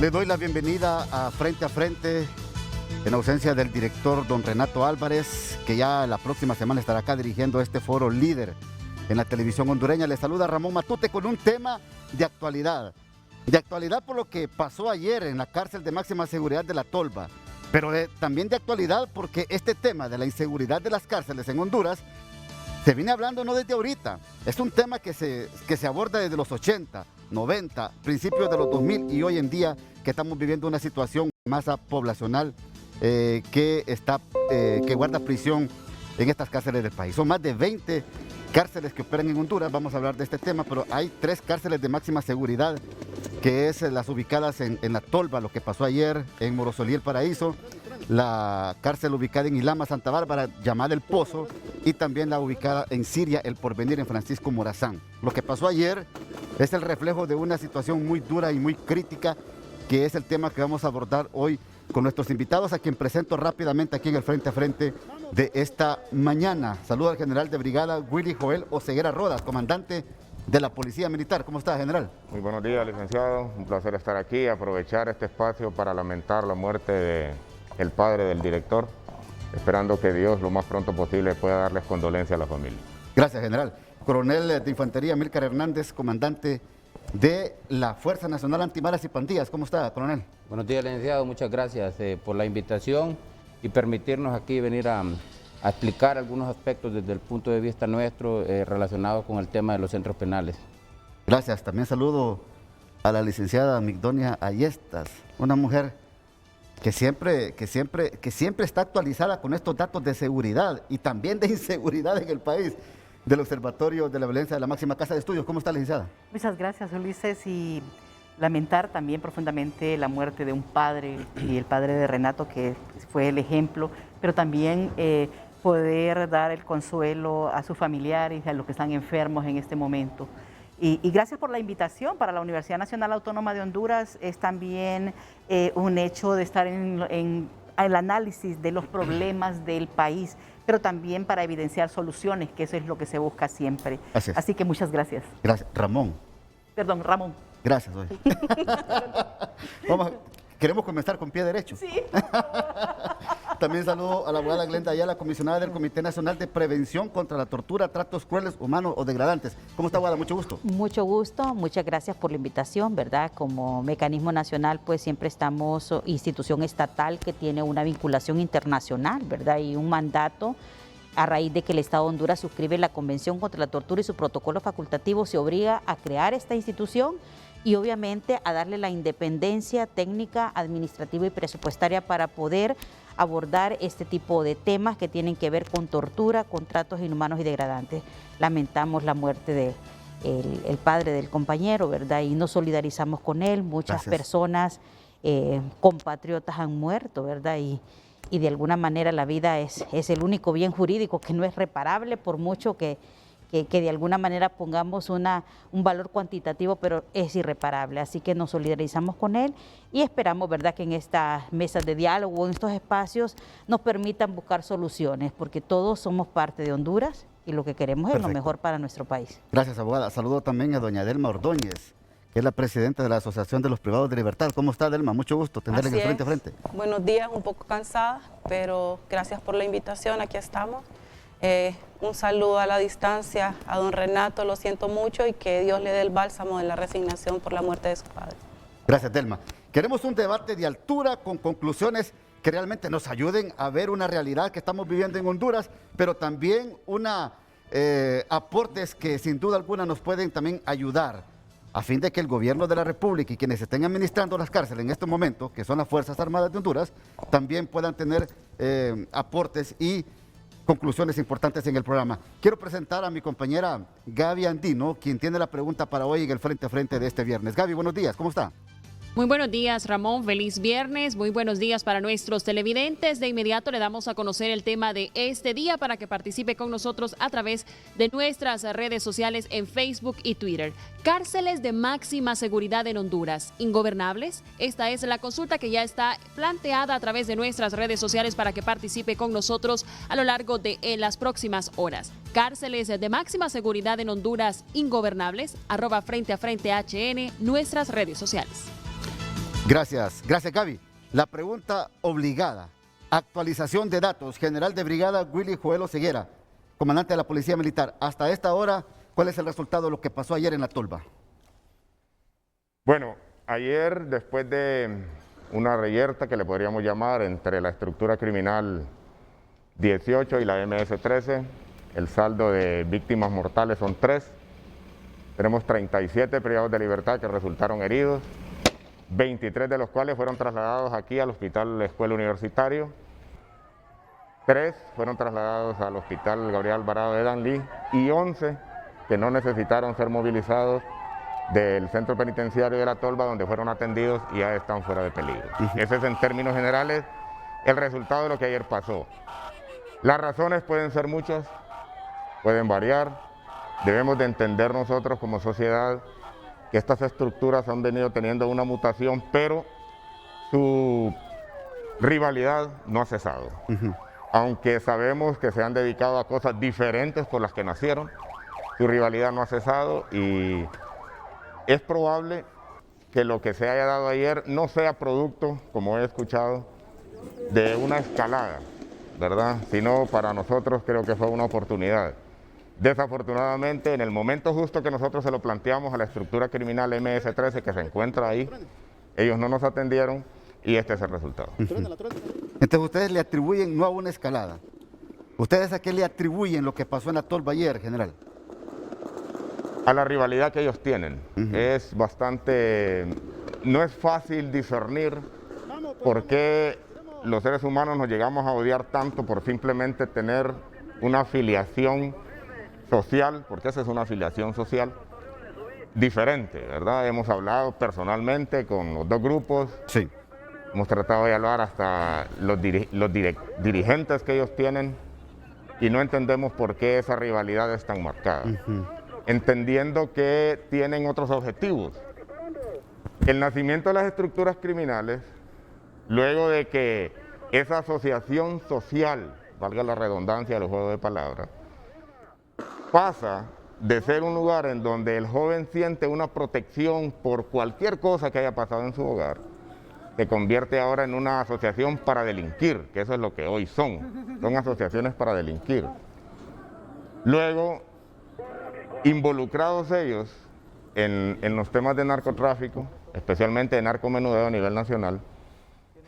Le doy la bienvenida a Frente, en ausencia del director don Renato Álvarez, que ya la próxima semana estará acá dirigiendo este foro líder en la televisión hondureña. Le saluda Ramón Matute con un tema de actualidad. De actualidad por lo que pasó ayer en la cárcel de máxima seguridad de La Tolva, pero también de actualidad porque este tema de la inseguridad de las cárceles en Honduras se viene hablando no desde ahorita. Es un tema que se aborda desde los 80, 90, principios de los 2000 y hoy en día que estamos viviendo una situación masa poblacional que guarda prisión en estas cárceles del país. Son más de 20 cárceles que operan en Honduras. Vamos a hablar de este tema, pero hay 3 cárceles de máxima seguridad, que es las ubicadas en La Tolva, lo que pasó ayer, en Morosolí, El Paraíso, la cárcel ubicada en Ilama, Santa Bárbara, llamada El Pozo, y también la ubicada en Siria, El Porvenir, en Francisco Morazán. Lo que pasó ayer es el reflejo de una situación muy dura y muy crítica, que es el tema que vamos a abordar hoy con nuestros invitados, a quien presento rápidamente aquí en el Frente a Frente de esta mañana. Saludo al general de brigada Willy Joel Oseguera Rodas, comandante de la Policía Militar. ¿Cómo está, general? Muy buenos días, licenciado. Un placer estar aquí, aprovechar este espacio para lamentar la muerte del padre del director, esperando que Dios lo más pronto posible pueda darles condolencia a la familia. Gracias, general. Coronel de Infantería Amílcar Hernández, comandante de la Fuerza Nacional Antimaras y Pandillas. ¿Cómo está, coronel? Buenos días, licenciado. Muchas gracias por la invitación y permitirnos aquí venir a explicar algunos aspectos desde el punto de vista nuestro relacionados con el tema de los centros penales. Gracias. También saludo a la licenciada Migdonia Ayestas, una mujer que siempre está actualizada con estos datos de seguridad y también de inseguridad en el país, del Observatorio de la Violencia de la Máxima Casa de Estudios. ¿Cómo está, licenciada? Muchas gracias, Ulises, y lamentar también profundamente la muerte de un padre, y el padre de Renato, que fue el ejemplo, pero también poder dar el consuelo a sus familiares y a los que están enfermos en este momento. Y gracias por la invitación. Para la Universidad Nacional Autónoma de Honduras es también un hecho de estar en el análisis de los problemas del país, pero también para evidenciar soluciones, que eso es lo que se busca siempre. Así que muchas gracias. Gracias. Ramón. Perdón, Ramón. Gracias. Queremos comenzar con pie derecho. Sí. También saludo a la abogada Glenda Ayala, comisionada del Comité Nacional de Prevención contra la Tortura, Tratos Crueles, Humanos o Degradantes. ¿Cómo está, abogada? Mucho gusto. Mucho gusto, muchas gracias por la invitación, ¿verdad? Como mecanismo nacional, pues siempre estamos institución estatal que tiene una vinculación internacional, ¿verdad? Y un mandato a raíz de que el Estado de Honduras suscribe la Convención contra la Tortura y su protocolo facultativo, se obliga a crear esta institución y obviamente a darle la independencia técnica, administrativa y presupuestaria para poder abordar este tipo de temas que tienen que ver con tortura, con tratos inhumanos y degradantes. Lamentamos la muerte de el padre del compañero, ¿verdad? Y nos solidarizamos con él. Muchas personas, compatriotas han muerto, ¿verdad? Y de alguna manera la vida es el único bien jurídico que no es reparable, por mucho que de alguna manera pongamos un valor cuantitativo, pero es irreparable. Así que nos solidarizamos con él y esperamos, ¿verdad?, que en estas mesas de diálogo, en estos espacios, nos permitan buscar soluciones, porque todos somos parte de Honduras y lo que queremos es lo mejor para nuestro país. Gracias, abogada. Saludo también a doña Delma Ordóñez, que es la presidenta de la Asociación de los Privados de Libertad. ¿Cómo está, Delma? Mucho gusto tenerla en el Frente a Frente. Buenos días, un poco cansada, pero gracias por la invitación, aquí estamos. Un saludo a la distancia a don Renato, lo siento mucho y que Dios le dé el bálsamo de la resignación por la muerte de su padre. Gracias, Delma. Queremos un debate de altura con conclusiones que realmente nos ayuden a ver una realidad que estamos viviendo en Honduras, pero también aportes que sin duda alguna nos pueden también ayudar a fin de que el gobierno de la República y quienes estén administrando las cárceles en este momento, que son las Fuerzas Armadas de Honduras, también puedan tener aportes y conclusiones importantes en el programa. Quiero presentar a mi compañera Gaby Andino, quien tiene la pregunta para hoy en el Frente a Frente de este viernes. Gaby, buenos días, ¿cómo está? Muy buenos días, Ramón. Feliz viernes. Muy buenos días para nuestros televidentes. De inmediato le damos a conocer el tema de este día para que participe con nosotros a través de nuestras redes sociales en Facebook y Twitter. Cárceles de máxima seguridad en Honduras, ¿ingobernables? Esta es la consulta que ya está planteada a través de nuestras redes sociales para que participe con nosotros a lo largo de las próximas horas. Cárceles de máxima seguridad en Honduras, ¿ingobernables? @Frente a Frente HN, nuestras redes sociales. Gracias Gaby. La pregunta obligada, actualización de datos, general de brigada Willy Joel Oseguera, comandante de la Policía Militar. Hasta esta hora, ¿cuál es el resultado de lo que pasó ayer en La Tolva? Bueno, ayer, después de una reyerta que le podríamos llamar entre la estructura criminal 18 y la MS-13, el saldo de víctimas mortales son 3. Tenemos 37 privados de libertad que resultaron heridos, 23 de los cuales fueron trasladados aquí al Hospital Escuela Universitario, 3 fueron trasladados al Hospital Gabriel Alvarado de Danlí y 11 que no necesitaron ser movilizados del Centro Penitenciario de La Tolva, donde fueron atendidos y ya están fuera de peligro. Ese es en términos generales el resultado de lo que ayer pasó. Las razones pueden ser muchas, pueden variar. Debemos de entender nosotros como sociedad que estas estructuras han venido teniendo una mutación, pero su rivalidad no ha cesado. Aunque sabemos que se han dedicado a cosas diferentes por las que nacieron, su rivalidad no ha cesado y es probable que lo que se haya dado ayer no sea producto, como he escuchado, de una escalada, ¿verdad? Sino para nosotros creo que fue una oportunidad. Desafortunadamente, en el momento justo que nosotros se lo planteamos a la estructura criminal MS-13 que se encuentra ahí, ellos no nos atendieron y este es el resultado. Entonces ustedes le atribuyen no a una escalada. ¿Ustedes a qué le atribuyen lo que pasó en La Tolva ayer, general? A la rivalidad que ellos tienen. Es bastante... No es fácil discernir por qué los seres humanos nos llegamos a odiar tanto por simplemente tener una afiliación social, porque esa es una afiliación social diferente, ¿verdad? Hemos hablado personalmente con los dos grupos. Sí. Hemos tratado de hablar hasta los dirigentes que ellos tienen y no entendemos por qué esa rivalidad es tan marcada. Entendiendo que tienen otros objetivos. El nacimiento de las estructuras criminales, luego de que esa asociación social, valga la redundancia del juego de palabras, pasa de ser un lugar en donde el joven siente una protección por cualquier cosa que haya pasado en su hogar, se convierte ahora en una asociación para delinquir, que eso es lo que hoy son asociaciones para delinquir. Luego, involucrados ellos en los temas de narcotráfico, especialmente de narcomenudeo a nivel nacional,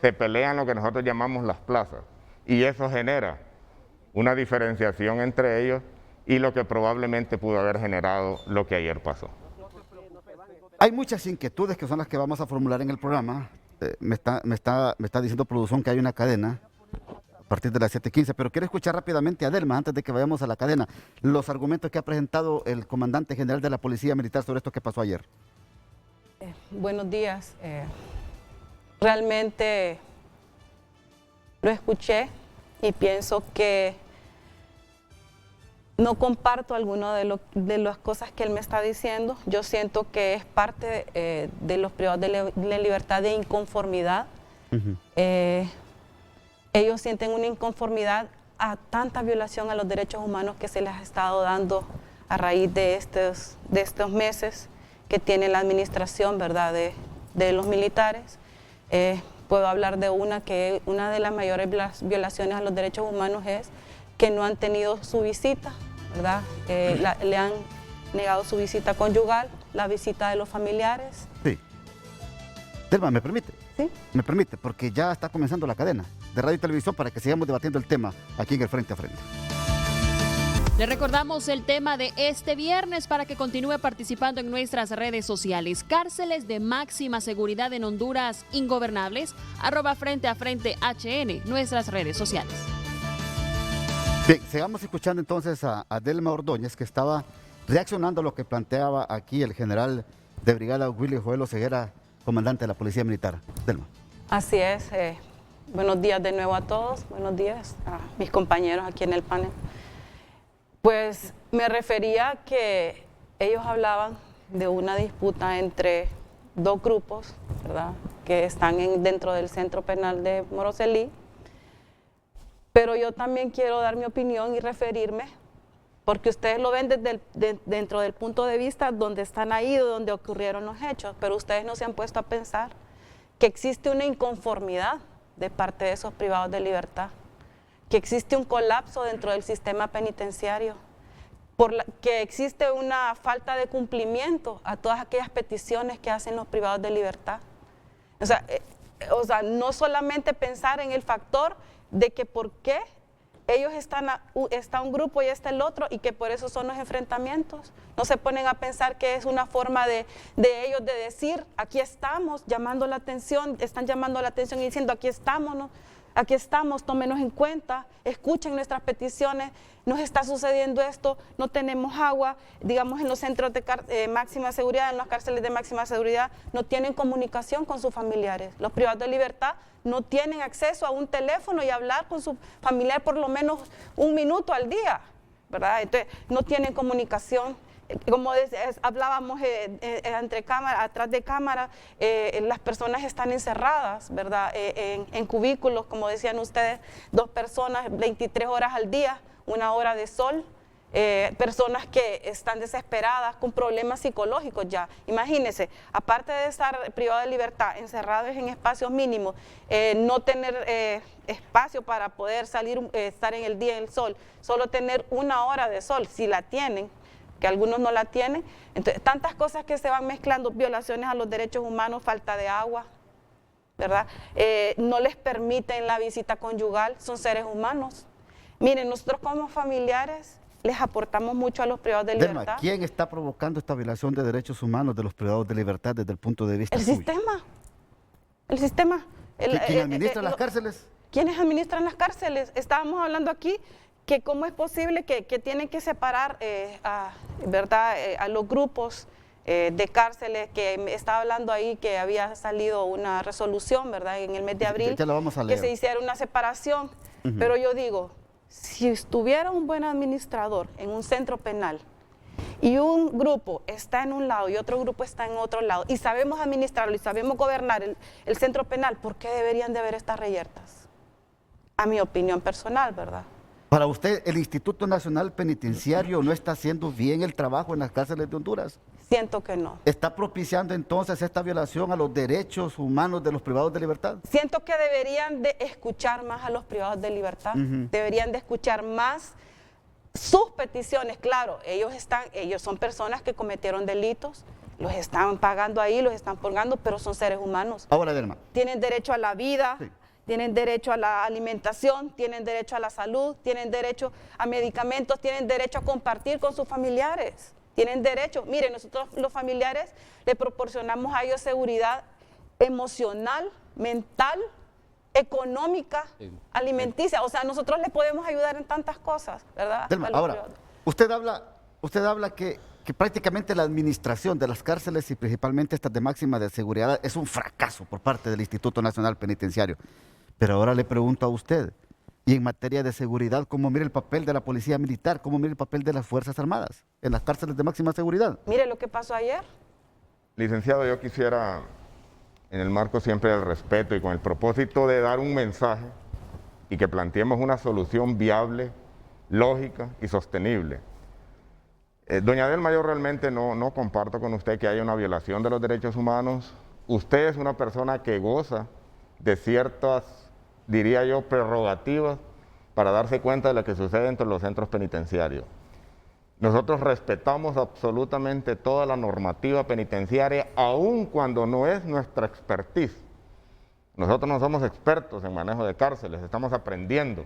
se pelean lo que nosotros llamamos las plazas y eso genera una diferenciación entre ellos y lo que probablemente pudo haber generado lo que ayer pasó. Hay muchas inquietudes que son las que vamos a formular en el programa. Me está diciendo producción que hay una cadena a partir de las 7:15, pero quiero escuchar rápidamente a Adelma antes de que vayamos a la cadena, los argumentos que ha presentado el comandante general de la Policía Militar sobre esto que pasó ayer. Buenos días. Realmente lo escuché y pienso que no comparto algunas de las cosas que él me está diciendo. Yo siento que es parte de los privados de libertad de inconformidad. Ellos sienten una inconformidad a tanta violación a los derechos humanos que se les ha estado dando a raíz de estos meses que tiene la administración, ¿verdad?, de los militares. Puedo hablar de una de las mayores violaciones a los derechos humanos es que no han tenido su visita, ¿verdad? Le han negado su visita conyugal, la visita de los familiares. Sí. Delma, ¿me permite? Sí. Me permite, porque ya está comenzando la cadena de radio y televisión para que sigamos debatiendo el tema aquí en el Frente a Frente. Le recordamos el tema de este viernes para que continúe participando en nuestras redes sociales. Cárceles de máxima seguridad en Honduras ingobernables, @Frente a Frente HN, nuestras redes sociales. Bien, sigamos escuchando entonces a Delma Ordóñez, que estaba reaccionando a lo que planteaba aquí el general de brigada Willy Joel Oseguera, comandante de la Policía Militar. Delma. Así es. Buenos días de nuevo a todos. Buenos días a mis compañeros aquí en el panel. Pues me refería a que ellos hablaban de una disputa entre dos grupos, ¿verdad?, que están dentro del Centro Penal de Moroselí, pero yo también quiero dar mi opinión y referirme, porque ustedes lo ven dentro del punto de vista donde están ahí, donde ocurrieron los hechos, pero ustedes no se han puesto a pensar que existe una inconformidad de parte de esos privados de libertad, que existe un colapso dentro del sistema penitenciario, que existe una falta de cumplimiento a todas aquellas peticiones que hacen los privados de libertad. O sea, no solamente pensar en el factor de que por qué ellos está un grupo y está el otro y que por eso son los enfrentamientos. No se ponen a pensar que es una forma de ellos de decir, aquí estamos, llamando la atención, están llamando la atención y diciendo, aquí estamos, tómenos en cuenta, escuchen nuestras peticiones, nos está sucediendo esto, no tenemos agua, digamos en los centros de máxima seguridad, en las cárceles de máxima seguridad, no tienen comunicación con sus familiares. Los privados de libertad no tienen acceso a un teléfono y hablar con su familiar por lo menos 1 minuto al día, ¿verdad? Entonces, no tienen comunicación. Como hablábamos entre cámara, atrás de cámara, las personas están encerradas, ¿verdad? En cubículos, como decían ustedes, 2 personas, 23 horas al día, 1 hora de sol. Personas que están desesperadas con problemas psicológicos ya. Imagínense, aparte de estar privados de libertad, encerrados en espacios mínimos, no tener espacio para poder salir, estar en el día en el sol, solo tener 1 hora de sol, si la tienen, que algunos no la tienen. Entonces, tantas cosas que se van mezclando, violaciones a los derechos humanos, falta de agua, ¿verdad? No les permiten la visita conyugal, son seres humanos. Miren, nosotros como familiares les aportamos mucho a los privados de libertad. ¿Quién está provocando esta violación de derechos humanos de los privados de libertad desde el punto de vista El suyo? sistema. El sistema. ¿Quién administra las cárceles? ¿Quiénes administran las cárceles? Estábamos hablando aquí que cómo es posible que tienen que separar a los grupos de cárceles, que estaba hablando ahí que había salido una resolución, ¿verdad? En el mes de abril, ya la vamos a leer, que se hiciera una separación. Pero yo digo, si estuviera un buen administrador en un centro penal y un grupo está en un lado y otro grupo está en otro lado y sabemos administrarlo y sabemos gobernar el centro penal, ¿por qué deberían de haber estas reyertas? A mi opinión personal, ¿verdad? Para usted, ¿el Instituto Nacional Penitenciario no está haciendo bien el trabajo en las cárceles de Honduras? Siento que no. ¿Está propiciando entonces esta violación a los derechos humanos de los privados de libertad? Siento que deberían de escuchar más a los privados de libertad, deberían de escuchar más sus peticiones. Claro, ellos son personas que cometieron delitos, los están pagando ahí, los están purgando, pero son seres humanos. Ahora, Delma. Tienen derecho a la vida. Sí. Tienen derecho a la alimentación, tienen derecho a la salud, tienen derecho a medicamentos, tienen derecho a compartir con sus familiares, tienen derecho. Miren, nosotros los familiares le proporcionamos a ellos seguridad emocional, mental, económica, alimenticia. O sea, nosotros les podemos ayudar en tantas cosas, ¿verdad? Delma, ahora, usted habla que prácticamente la administración de las cárceles y principalmente estas de máxima de seguridad es un fracaso por parte del Instituto Nacional Penitenciario. Pero ahora le pregunto a usted, y en materia de seguridad, ¿cómo mira el papel de la policía militar? ¿Cómo mira el papel de las Fuerzas Armadas en las cárceles de máxima seguridad? Mire lo que pasó ayer. Licenciado, yo quisiera, en el marco siempre del respeto y con el propósito de dar un mensaje y que planteemos una solución viable, lógica y sostenible. Doña Delma, yo realmente no comparto con usted que haya una violación de los derechos humanos. Usted es una persona que goza de ciertas, diría yo, prerrogativas para darse cuenta de lo que sucede dentro de los centros penitenciarios. Nosotros respetamos absolutamente toda la normativa penitenciaria, aun cuando no es nuestra expertise. Nosotros no somos expertos en manejo de cárceles, estamos aprendiendo.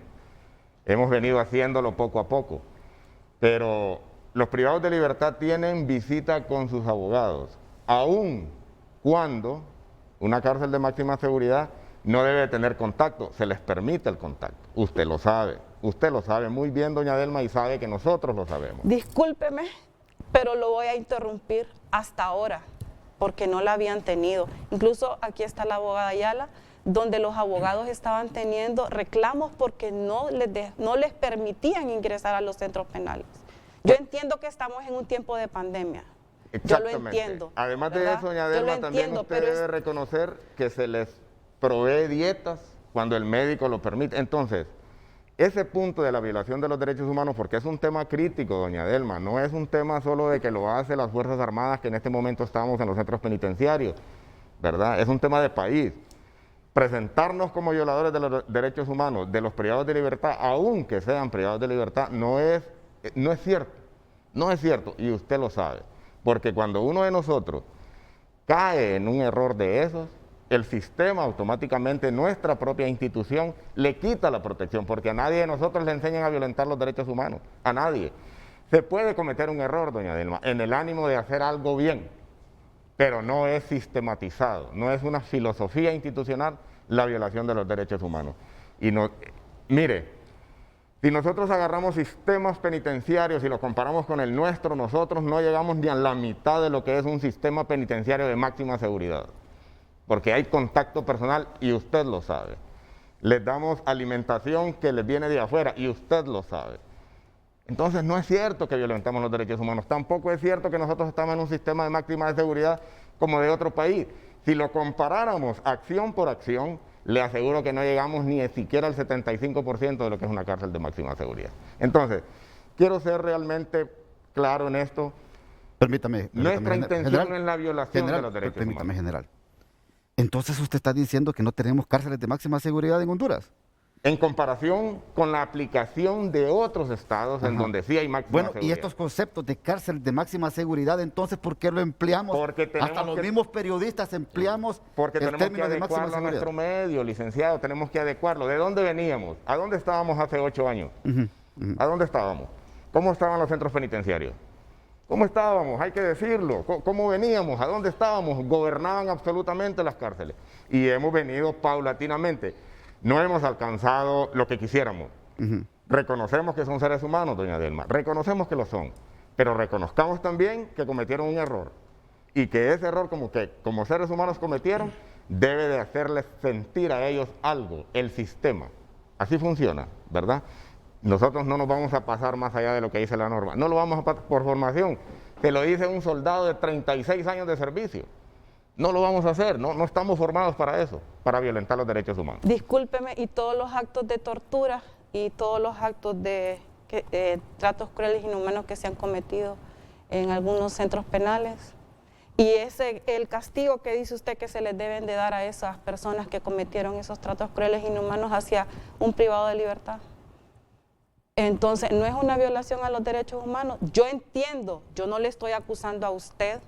Hemos venido haciéndolo poco a poco. Pero los privados de libertad tienen visita con sus abogados, aun cuando una cárcel de máxima seguridad no debe tener contacto, se les permite el contacto. Usted lo sabe muy bien, doña Delma, y sabe que nosotros lo sabemos. Discúlpeme, pero lo voy a interrumpir hasta ahora, porque no la habían tenido. Incluso aquí está la abogada Ayala, donde los abogados estaban teniendo reclamos porque no les permitían ingresar a los centros penales. Yo entiendo que estamos en un tiempo de pandemia. Yo lo entiendo. Además de eso, doña Delma, también usted debe reconocer que se les provee dietas cuando el médico lo permite. Entonces, ese punto de la violación de los derechos humanos, porque es un tema crítico, doña Delma, no es un tema solo de que lo hacen las Fuerzas Armadas, que en este momento estamos en los centros penitenciarios. ¿verdad? Es un tema de país. Presentarnos como violadores de los derechos humanos, de los privados de libertad, aunque sean privados de libertad, no es cierto. No es cierto, y usted lo sabe. Porque cuando uno de nosotros cae en un error de esos, el sistema automáticamente, nuestra propia institución, le quita la protección, porque a nadie de nosotros le enseñan a violentar los derechos humanos, a nadie. Se puede cometer un error, doña Dilma, en el ánimo de hacer algo bien, pero no es sistematizado, no es una filosofía institucional la violación de los derechos humanos. Y no, mire, si nosotros agarramos sistemas penitenciarios y los comparamos con el nuestro, nosotros no llegamos ni a la mitad de lo que es un sistema penitenciario de máxima seguridad, porque hay contacto personal y usted lo sabe. Les damos alimentación que les viene de afuera y usted lo sabe. Entonces no es cierto que violentamos los derechos humanos, tampoco es cierto que nosotros estamos en un sistema de máxima seguridad como de otro país. Si lo comparáramos acción por acción, le aseguro que no llegamos ni siquiera al 75% de lo que es una cárcel de máxima seguridad. Entonces, quiero ser realmente claro en esto. Permítame. Nuestra intención general, no es la violación de los derechos permítame, humanos. general. Entonces usted está diciendo que no tenemos cárceles de máxima seguridad en Honduras. En comparación con la aplicación de otros estados en donde sí hay máxima seguridad. Y estos conceptos de cárcel de máxima seguridad, entonces, ¿por qué lo empleamos? Porque hasta los mismos periodistas empleamos porque el tenemos que término de máxima adecuarlo a seguridad. nuestro medio, licenciado, tenemos que adecuarlo. ¿De dónde veníamos? ¿A dónde estábamos hace 8 años? ¿A dónde estábamos? ¿Cómo estaban los centros penitenciarios? ¿Cómo estábamos? Hay que decirlo. ¿Cómo veníamos? ¿A dónde estábamos? Gobernaban absolutamente las cárceles. Y hemos venido paulatinamente. No hemos alcanzado lo que quisiéramos. Reconocemos que son seres humanos, doña Dilma, reconocemos que lo son, pero reconozcamos también que cometieron un error y que ese error como seres humanos cometieron, debe de hacerles sentir a ellos algo, el sistema. Así funciona, ¿verdad? Nosotros no nos vamos a pasar más allá de lo que dice la norma, no lo vamos a pasar por formación, te lo dice un soldado de 36 años de servicio. No lo vamos a hacer, no estamos formados para eso, para violentar los derechos humanos. Discúlpeme, y todos los actos de tortura y todos los actos de tratos crueles e inhumanos que se han cometido en algunos centros penales, y el castigo que dice usted que se les deben de dar a esas personas que cometieron esos tratos crueles e inhumanos hacia un privado de libertad. Entonces, no es una violación a los derechos humanos. Yo entiendo, yo no le estoy acusando a usted,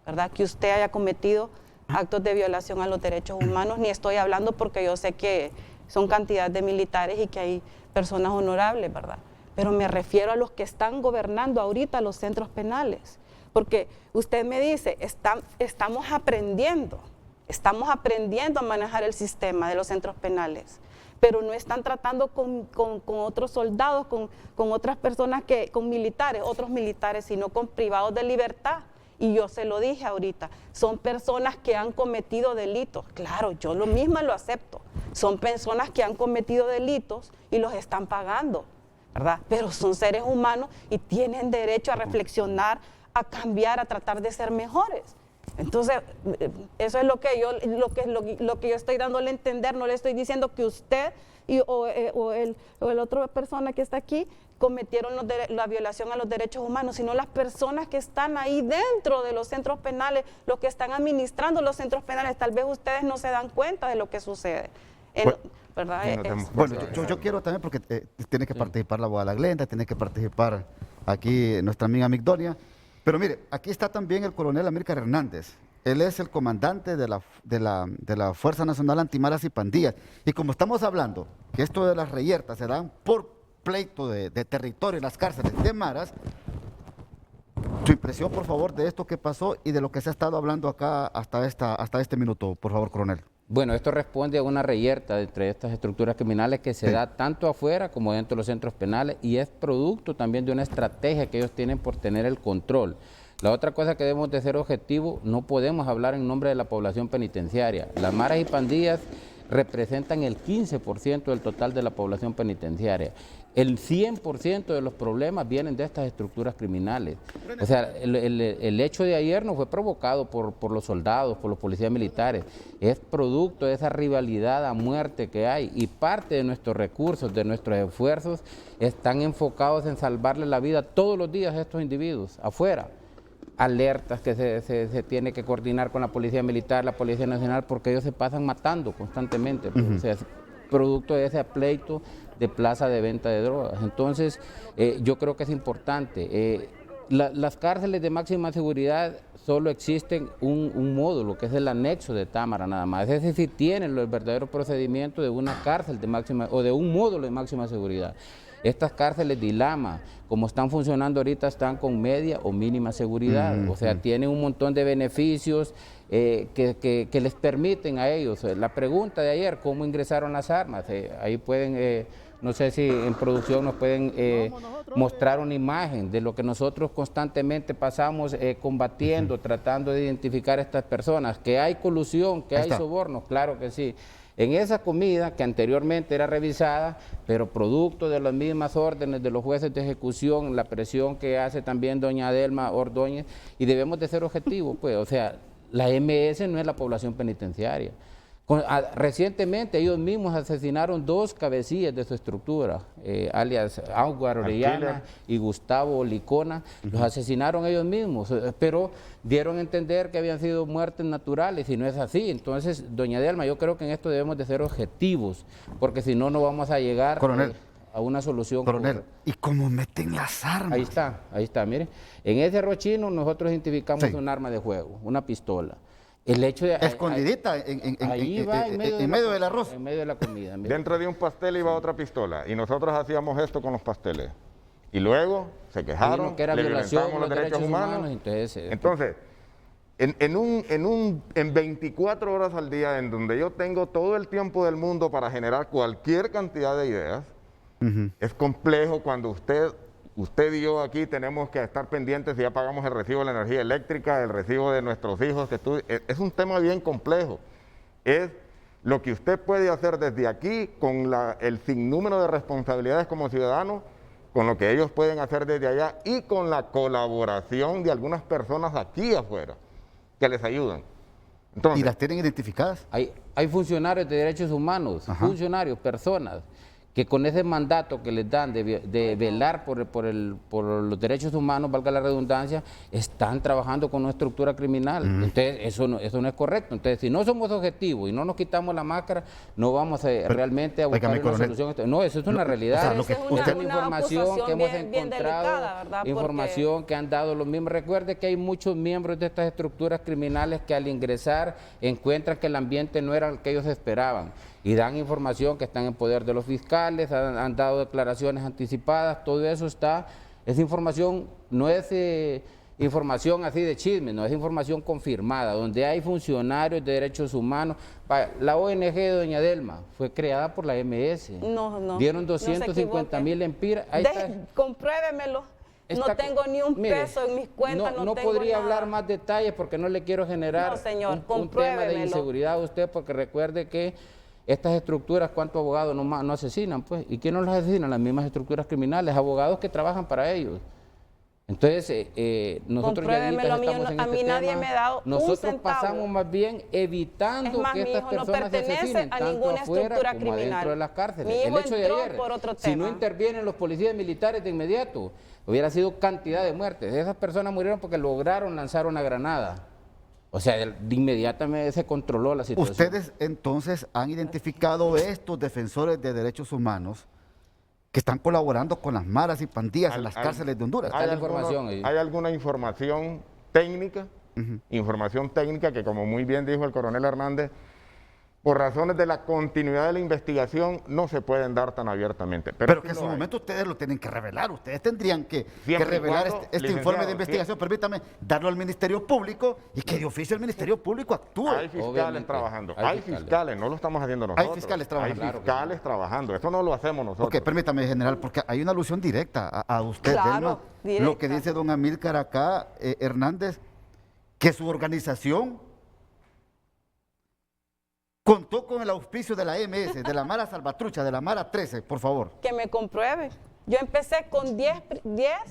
¿verdad?, que usted haya cometido actos de violación a los derechos humanos, ni estoy hablando porque yo sé que son cantidad de militares y que hay personas honorables, ¿verdad? Pero me refiero a los que están gobernando ahorita los centros penales, porque usted me dice, estamos aprendiendo a manejar el sistema de los centros penales, pero no están tratando con otros soldados, con otras personas, con militares, otros militares, sino con privados de libertad. Y yo se lo dije ahorita, son personas que han cometido delitos. Claro, yo lo mismo lo acepto. Son personas que han cometido delitos y los están pagando, ¿verdad? Pero son seres humanos y tienen derecho a reflexionar, a cambiar, a tratar de ser mejores. Entonces, eso es lo que yo estoy dándole a entender. No le estoy diciendo que usted o el otra persona que está aquí cometieron la violación a los derechos humanos, sino las personas que están ahí dentro de los centros penales, los que están administrando los centros penales. Tal vez ustedes no se dan cuenta de lo que sucede. ¿Verdad? Bueno, yo quiero también, porque tiene que participar la abogada Glenda, tiene que participar aquí nuestra amiga Migdonia. Pero mire, aquí está también el coronel Amílcar Hernández. Él es el comandante de la Fuerza Nacional Antimaras y Pandillas. Y como estamos hablando que esto de las reyertas se dan por pleito de territorio en las cárceles de maras, su impresión, por favor, de esto que pasó y de lo que se ha estado hablando acá hasta este minuto, por favor, coronel. Bueno, esto responde a una reyerta entre estas estructuras criminales que se da tanto afuera como dentro de los centros penales, y es producto también de una estrategia que ellos tienen por tener el control. La otra cosa que debemos de ser objetivo, no podemos hablar en nombre de la población penitenciaria. Las maras y pandillas representan el 15% del total de la población penitenciaria. El 100% de los problemas vienen de estas estructuras criminales. O sea, el hecho de ayer no fue provocado por los soldados, por los policías militares. Es producto de esa rivalidad a muerte que hay, y parte de nuestros recursos, de nuestros esfuerzos, están enfocados en salvarle la vida todos los días a estos individuos afuera. alertas que se tiene que coordinar con la Policía Militar, la Policía Nacional, porque ellos se pasan matando constantemente, pues, o sea, es producto de ese pleito de plaza de venta de drogas. Entonces, yo creo que es importante. Las cárceles de máxima seguridad solo existen un módulo, que es el anexo de Támara nada más. Es decir, tienen el verdadero procedimiento de una cárcel de máxima, o de un módulo de máxima seguridad. Estas cárceles de Ilama, como están funcionando ahorita, están con media o mínima seguridad. O sea, tienen un montón de beneficios que les permiten a ellos. La pregunta de ayer, ¿cómo ingresaron las armas? Ahí pueden, no sé si en producción nos pueden mostrar una imagen de lo que nosotros constantemente pasamos combatiendo, tratando de identificar a estas personas. Que hay colusión, que hay sobornos, claro que sí. En esa comida que anteriormente era revisada, pero producto de las mismas órdenes de los jueces de ejecución, la presión que hace también doña Adelma Ordóñez, y debemos de ser objetivos, pues, o sea, la MS no es la población penitenciaria. Recientemente ellos mismos asesinaron 2 cabecillas de su estructura, alias Auguar Orellana y Gustavo Licona. Los asesinaron ellos mismos, pero dieron a entender que habían sido muertes naturales, y no es así. Entonces, doña Delma, yo creo que en esto debemos de ser objetivos, porque si no, no vamos a llegar a una solución. Coronel, ¿y cómo meten las armas? Ahí está, mire. En ese arroz chino nosotros identificamos un arma de fuego, una pistola. El hecho de, escondidita en medio del arroz. En medio de la comida. Mira. Dentro de un pastel iba otra pistola, y nosotros hacíamos esto con los pasteles. Y luego se quejaron, que era le violación violentamos los derechos humanos. Entonces, en 24 horas al día, en donde yo tengo todo el tiempo del mundo para generar cualquier cantidad de ideas, es complejo cuando usted y yo aquí tenemos que estar pendientes si ya pagamos el recibo de la energía eléctrica, el recibo de nuestros hijos, es un tema bien complejo. Es lo que usted puede hacer desde aquí con el sinnúmero de responsabilidades como ciudadano, con lo que ellos pueden hacer desde allá y con la colaboración de algunas personas aquí afuera que les ayudan. Entonces, ¿y las tienen identificadas? Hay funcionarios de derechos humanos, funcionarios, personas, que con ese mandato que les dan de velar por los derechos humanos, valga la redundancia, están trabajando con una estructura criminal. Entonces, eso no es correcto. Entonces, si no somos objetivos y no nos quitamos la máscara, no vamos realmente a buscar una solución. No, eso es una realidad. Es una información que hemos bien encontrado, delicada, ¿verdad? información que han dado los mismos. Recuerde que hay muchos miembros de estas estructuras criminales que al ingresar encuentran que el ambiente no era el que ellos esperaban, y dan información que están en poder de los fiscales, han dado declaraciones anticipadas, todo eso está, esa información no es información así de chisme, no es información confirmada, donde hay funcionarios de derechos humanos. La ONG de doña Delma fue creada por la MS. No. Dieron 250,000 empiras. Compruébemelo. No tengo ni un peso en mis cuentas, no tengo podría nada. hablar más detalles porque no le quiero generar un tema de inseguridad a usted, porque recuerde que estas estructuras, ¿cuántos abogados no asesinan? Pues? ¿Y quién no los asesina? Las mismas estructuras criminales, abogados que trabajan para ellos. Entonces, nosotros ya estamos en a mí nadie tema. me ha dado Nosotros un centavo. pasamos más bien evitando que estas personas se asesinen, a tanto ninguna afuera estructura como criminal. adentro de las cárceles. Mi hijo El hecho de entró ayer, por otro si no tema. intervienen los policías militares de inmediato, hubiera sido cantidad de muertes. Esas personas murieron porque lograron lanzar una granada. O sea, de inmediatamente se controló la situación. Ustedes entonces han identificado estos defensores de derechos humanos que están colaborando con las maras y pandillas en las cárceles de Honduras. Hay información ahí. ¿Hay alguna información técnica? Información técnica que, como muy bien dijo el coronel Hernández, por razones de la continuidad de la investigación no se pueden dar tan abiertamente. Pero que en su momento ustedes lo tienen que revelar, ustedes tendrían que revelar este informe de investigación, permítame, darlo al Ministerio Público y que de oficio el Ministerio Público actúe. Hay fiscales trabajando, hay fiscales, no lo estamos haciendo nosotros. Hay fiscales trabajando. Hay fiscales trabajando, eso no lo hacemos nosotros. Ok, permítame, general, porque hay una alusión directa a usted, Claro, Delma. Lo que dice don Amílcar acá, Hernández, que su organización contó con el auspicio de la MS, de la Mara Salvatrucha, de la Mara 13, por favor. Que me compruebe. Yo empecé con 10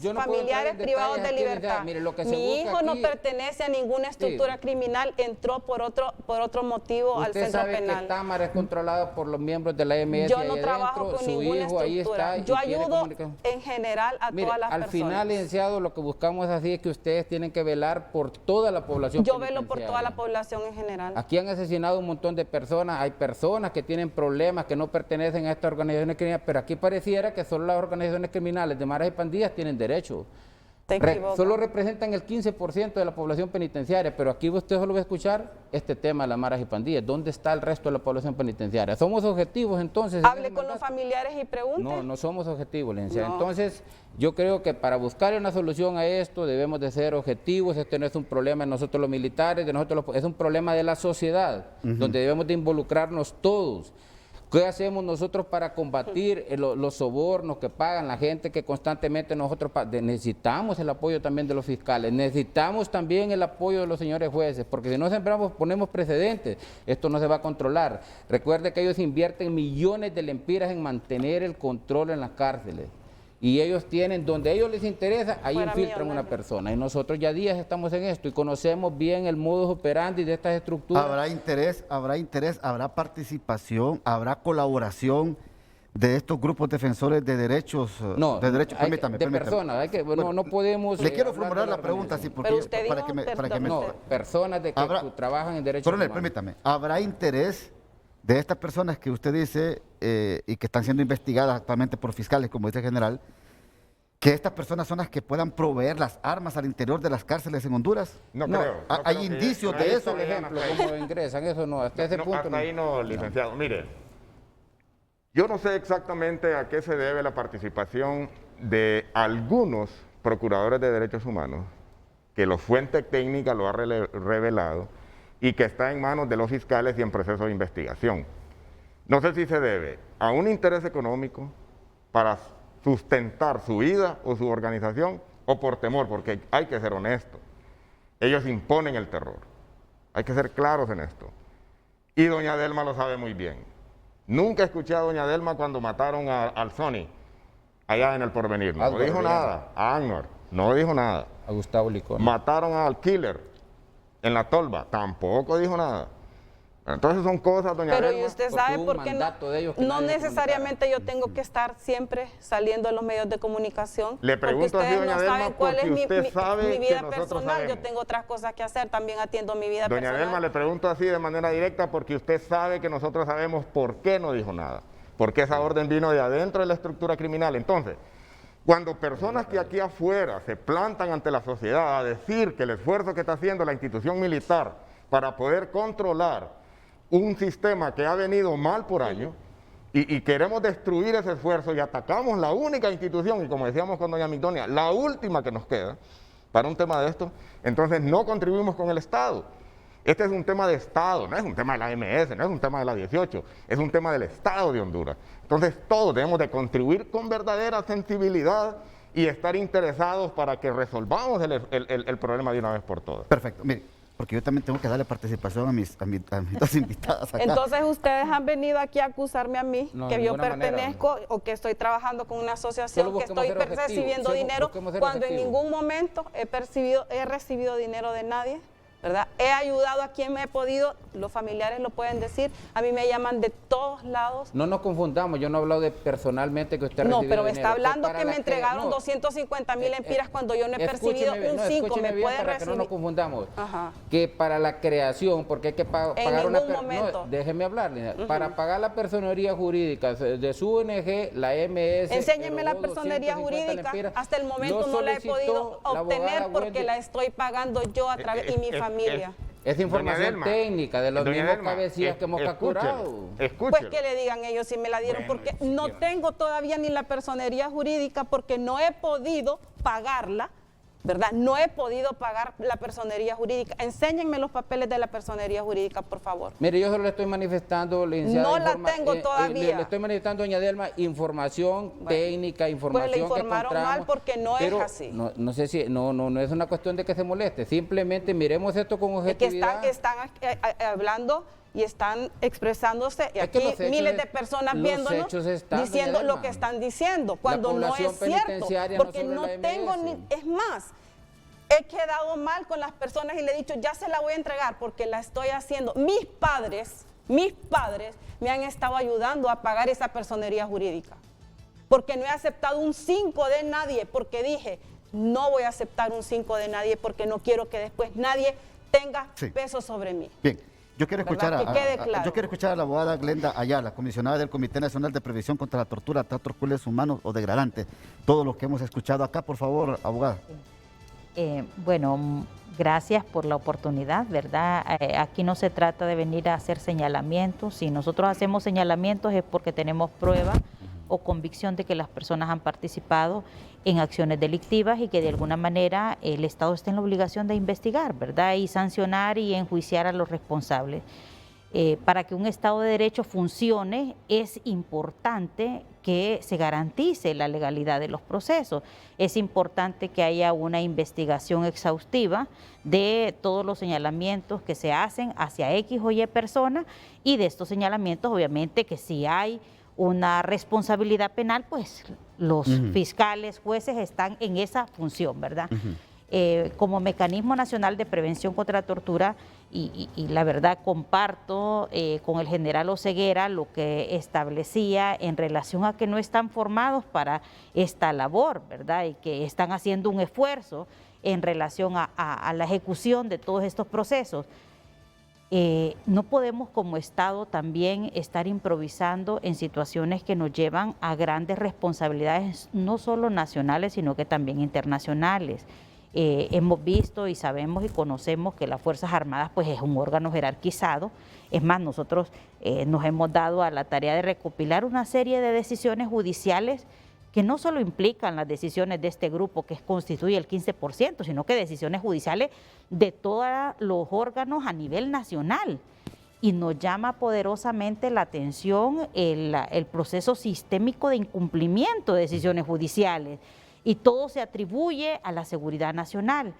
Yo no puedo familiares entrar en privados detalles de aquí, libertad. mire, lo que se Mi busca hijo no aquí- pertenece a ninguna estructura criminal, entró por otro motivo al Usted centro sabe penal. que Támara es controlado por los miembros de la MS. Yo ahí no trabajo adentro, con su ninguna hijo ahí estructura. está y Yo tiene ayudo comunicación. en general a Mire, todas las al personas. final, licenciado, lo que buscamos así es que ustedes tienen que velar por toda la población Yo velo por toda la penitenciaria. población en general. Aquí han asesinado un montón de personas, hay personas que tienen problemas, que no pertenecen a estas organizaciones criminales, pero aquí pareciera que solo las organizaciones criminales de maras y pandillas tienen derecho. Te equivocas. Solo representan el 15% de la población penitenciaria, pero aquí usted solo va a escuchar este tema de las maras y pandillas. ¿Dónde está el resto de la población penitenciaria? ¿Somos objetivos entonces? Hable con los familiares y pregunte. No, no somos objetivos, licenciada. No. Entonces, yo creo que para buscar una solución a esto debemos de ser objetivos. Este no es un problema de nosotros los militares, es un problema de la sociedad, donde debemos de involucrarnos todos. ¿Qué hacemos nosotros para combatir los sobornos que pagan la gente que constantemente nosotros necesitamos el apoyo también de los fiscales, necesitamos también el apoyo de los señores jueces, porque si no ponemos precedentes, esto no se va a controlar. Recuerde que ellos invierten millones de lempiras en mantener el control en las cárceles. Y ellos tienen, donde a ellos les interesa, ahí Fuera infiltran una millonario. persona. Y nosotros ya días estamos en esto y conocemos bien el modus operandi de estas estructuras. Habrá participación, habrá colaboración de estos grupos defensores de derechos. No, de derechos. hay que- Permítame, de permítame. personas, no podemos... Le quiero hablar formular de la pregunta, sí, organización. porque Pero usted para dijo, que me, para que me- No, personas de que Habrá- trabajan en derechos Coronel, humanos. permítame. ¿Habrá interés de estas personas que usted dice y que están siendo investigadas actualmente por fiscales, como dice el general, que estas personas son las que puedan proveer las armas al interior de las cárceles en Honduras? No, No, creo. no hay creo que- indicios no, de ahí eso. está Por ejemplo, cómo ingresan, eso no, hasta ese No, punto hasta no. ahí no, licenciado. Mire, yo no sé exactamente a qué se debe la participación de algunos procuradores de derechos humanos, que la fuente técnica lo ha revelado y que está en manos de los fiscales y en proceso de investigación. No sé si se debe a un interés económico para sustentar su vida o su organización o por temor, porque hay que ser honesto. Ellos imponen el terror. Hay que ser claros en esto. Y doña Delma lo sabe muy bien. Nunca escuché a doña Delma cuando mataron al Sony, allá en el Porvenir. No Álvaro dijo Rivera. nada. A Agnor, no dijo nada. A Gustavo Licón. Mataron al Killer en la Tolva, tampoco dijo nada. Entonces son cosas, doña Pero Delma. y usted porque sabe hubo por un qué mandato de ellos que no nadie necesariamente yo tengo que estar siempre saliendo en los medios de comunicación. Le pregunto porque así, ustedes doña no Delma, saben cuál es porque usted sabe mi que vida nosotros personal. Yo sabemos. tengo otras cosas que hacer, también atiendo mi vida Doña personal. Delma, le pregunto así de manera directa porque usted sabe que nosotros sabemos por qué no dijo nada. Porque esa orden vino de adentro de la estructura criminal. Entonces, cuando personas que aquí afuera se plantan ante la sociedad a decir que el esfuerzo que está haciendo la institución militar para poder controlar un sistema que ha venido mal por años y queremos destruir ese esfuerzo y atacamos la única institución, y como decíamos con doña Migdonia, la última que nos queda para un tema de esto, entonces no contribuimos con el Estado. Este es un tema de Estado, no es un tema de la MS, no es un tema de la 18, es un tema del Estado de Honduras. Entonces todos debemos de contribuir con verdadera sensibilidad y estar interesados para que resolvamos el problema de una vez por todas. Perfecto. Mire, porque yo también tengo que darle participación a mis dos invitadas acá. Entonces ustedes han venido aquí a acusarme a mí No, que de yo ninguna manera. pertenezco o que estoy trabajando con una asociación, Solo que busquemos estoy ser objetivos, recibiendo solo dinero busquemos ser cuando en objetivos. ningún momento he recibido dinero de nadie, ¿verdad? He ayudado a quien me he podido, los familiares lo pueden decir, a mí me llaman de todos lados. No nos confundamos, yo no he hablado de personalmente que usted ha No, recibido pero me dinero. está Fue hablando para que me las entregaron no. 250,000 empiras cuando yo no he percibido Escúcheme bien, un 5, escúcheme me bien puede para que no nos recibir. confundamos. Ajá. Que para la creación, porque hay que pagar una... ningún momento. No, déjeme hablar, Lina. Para pagar la personería jurídica de su ONG, la MS... Enséñenme la erogó personería 250 jurídica. lempiras. Hasta el momento Lo no la he solicitó podido la obtener abogada porque Wendy. la estoy pagando yo a través y mi familia. Es información Doña Delma, técnica de los doña mismos Delma, cabecillas que hemos escúchelo, capturado. escúchelo. Pues que le digan ellos si me la dieron, Bueno, porque no Dios. tengo todavía ni la personería jurídica porque no he podido pagarla, ¿verdad? No he podido pagar la personería jurídica. Enséñenme los papeles de la personería jurídica, por favor. Mire, yo solo le estoy manifestando, licenciada, No la tengo todavía. le estoy manifestando, doña Delma, información técnica, información pues le informaron que encontramos, mal porque no es pero así. No sé si, no es una cuestión de que se moleste, simplemente miremos esto con Es que objetividad. están hablando y están expresándose, y Es que aquí los hechos miles de personas viéndonos diciendo lo que están diciendo, cuando no es cierto, porque no tengo ni, es más, he quedado mal con las personas y le he dicho, ya se la voy a entregar porque la estoy haciendo. Mis padres me han estado ayudando a pagar esa personería jurídica, porque no he aceptado un 5 de nadie, porque dije, no voy a aceptar un 5 de nadie porque no quiero que después nadie tenga peso sobre mí. Bien. Yo quiero escuchar claro. yo quiero escuchar a la abogada Glenda Ayala, comisionada del Comité Nacional de Prevención contra la Tortura, Tratos Crueles, Humanos o Degradantes. Todo lo que hemos escuchado acá, por favor, abogada. Bueno, gracias por la oportunidad, ¿verdad? Aquí no se trata de venir a hacer señalamientos. Si nosotros hacemos señalamientos es porque tenemos prueba o convicción de que las personas han participado en acciones delictivas y que de alguna manera el Estado está en la obligación de investigar, ¿verdad? Y sancionar y enjuiciar a los responsables. Para que un Estado de Derecho funcione es importante que se garantice la legalidad de los procesos. Es importante que haya una investigación exhaustiva de todos los señalamientos que se hacen hacia X o Y persona, y de estos señalamientos obviamente que si hay una responsabilidad penal, pues los fiscales, jueces están en esa función, ¿verdad? Como Mecanismo Nacional de Prevención contra la Tortura, y la verdad comparto con el general Oseguera lo que establecía en relación a que no están formados para esta labor, ¿verdad? Y que están haciendo un esfuerzo en relación a la ejecución de todos estos procesos. No podemos como Estado también estar improvisando en situaciones que nos llevan a grandes responsabilidades, no solo nacionales, sino que también internacionales. Hemos visto y sabemos y conocemos que las Fuerzas Armadas pues es un órgano jerarquizado. Es más, nosotros nos hemos dado a la tarea de recopilar una serie de decisiones judiciales que no solo implican las decisiones de este grupo que constituye el 15%, sino que decisiones judiciales de todos los órganos a nivel nacional. Y nos llama poderosamente la atención el proceso sistémico de incumplimiento de decisiones judiciales, y todo se atribuye a la seguridad nacional.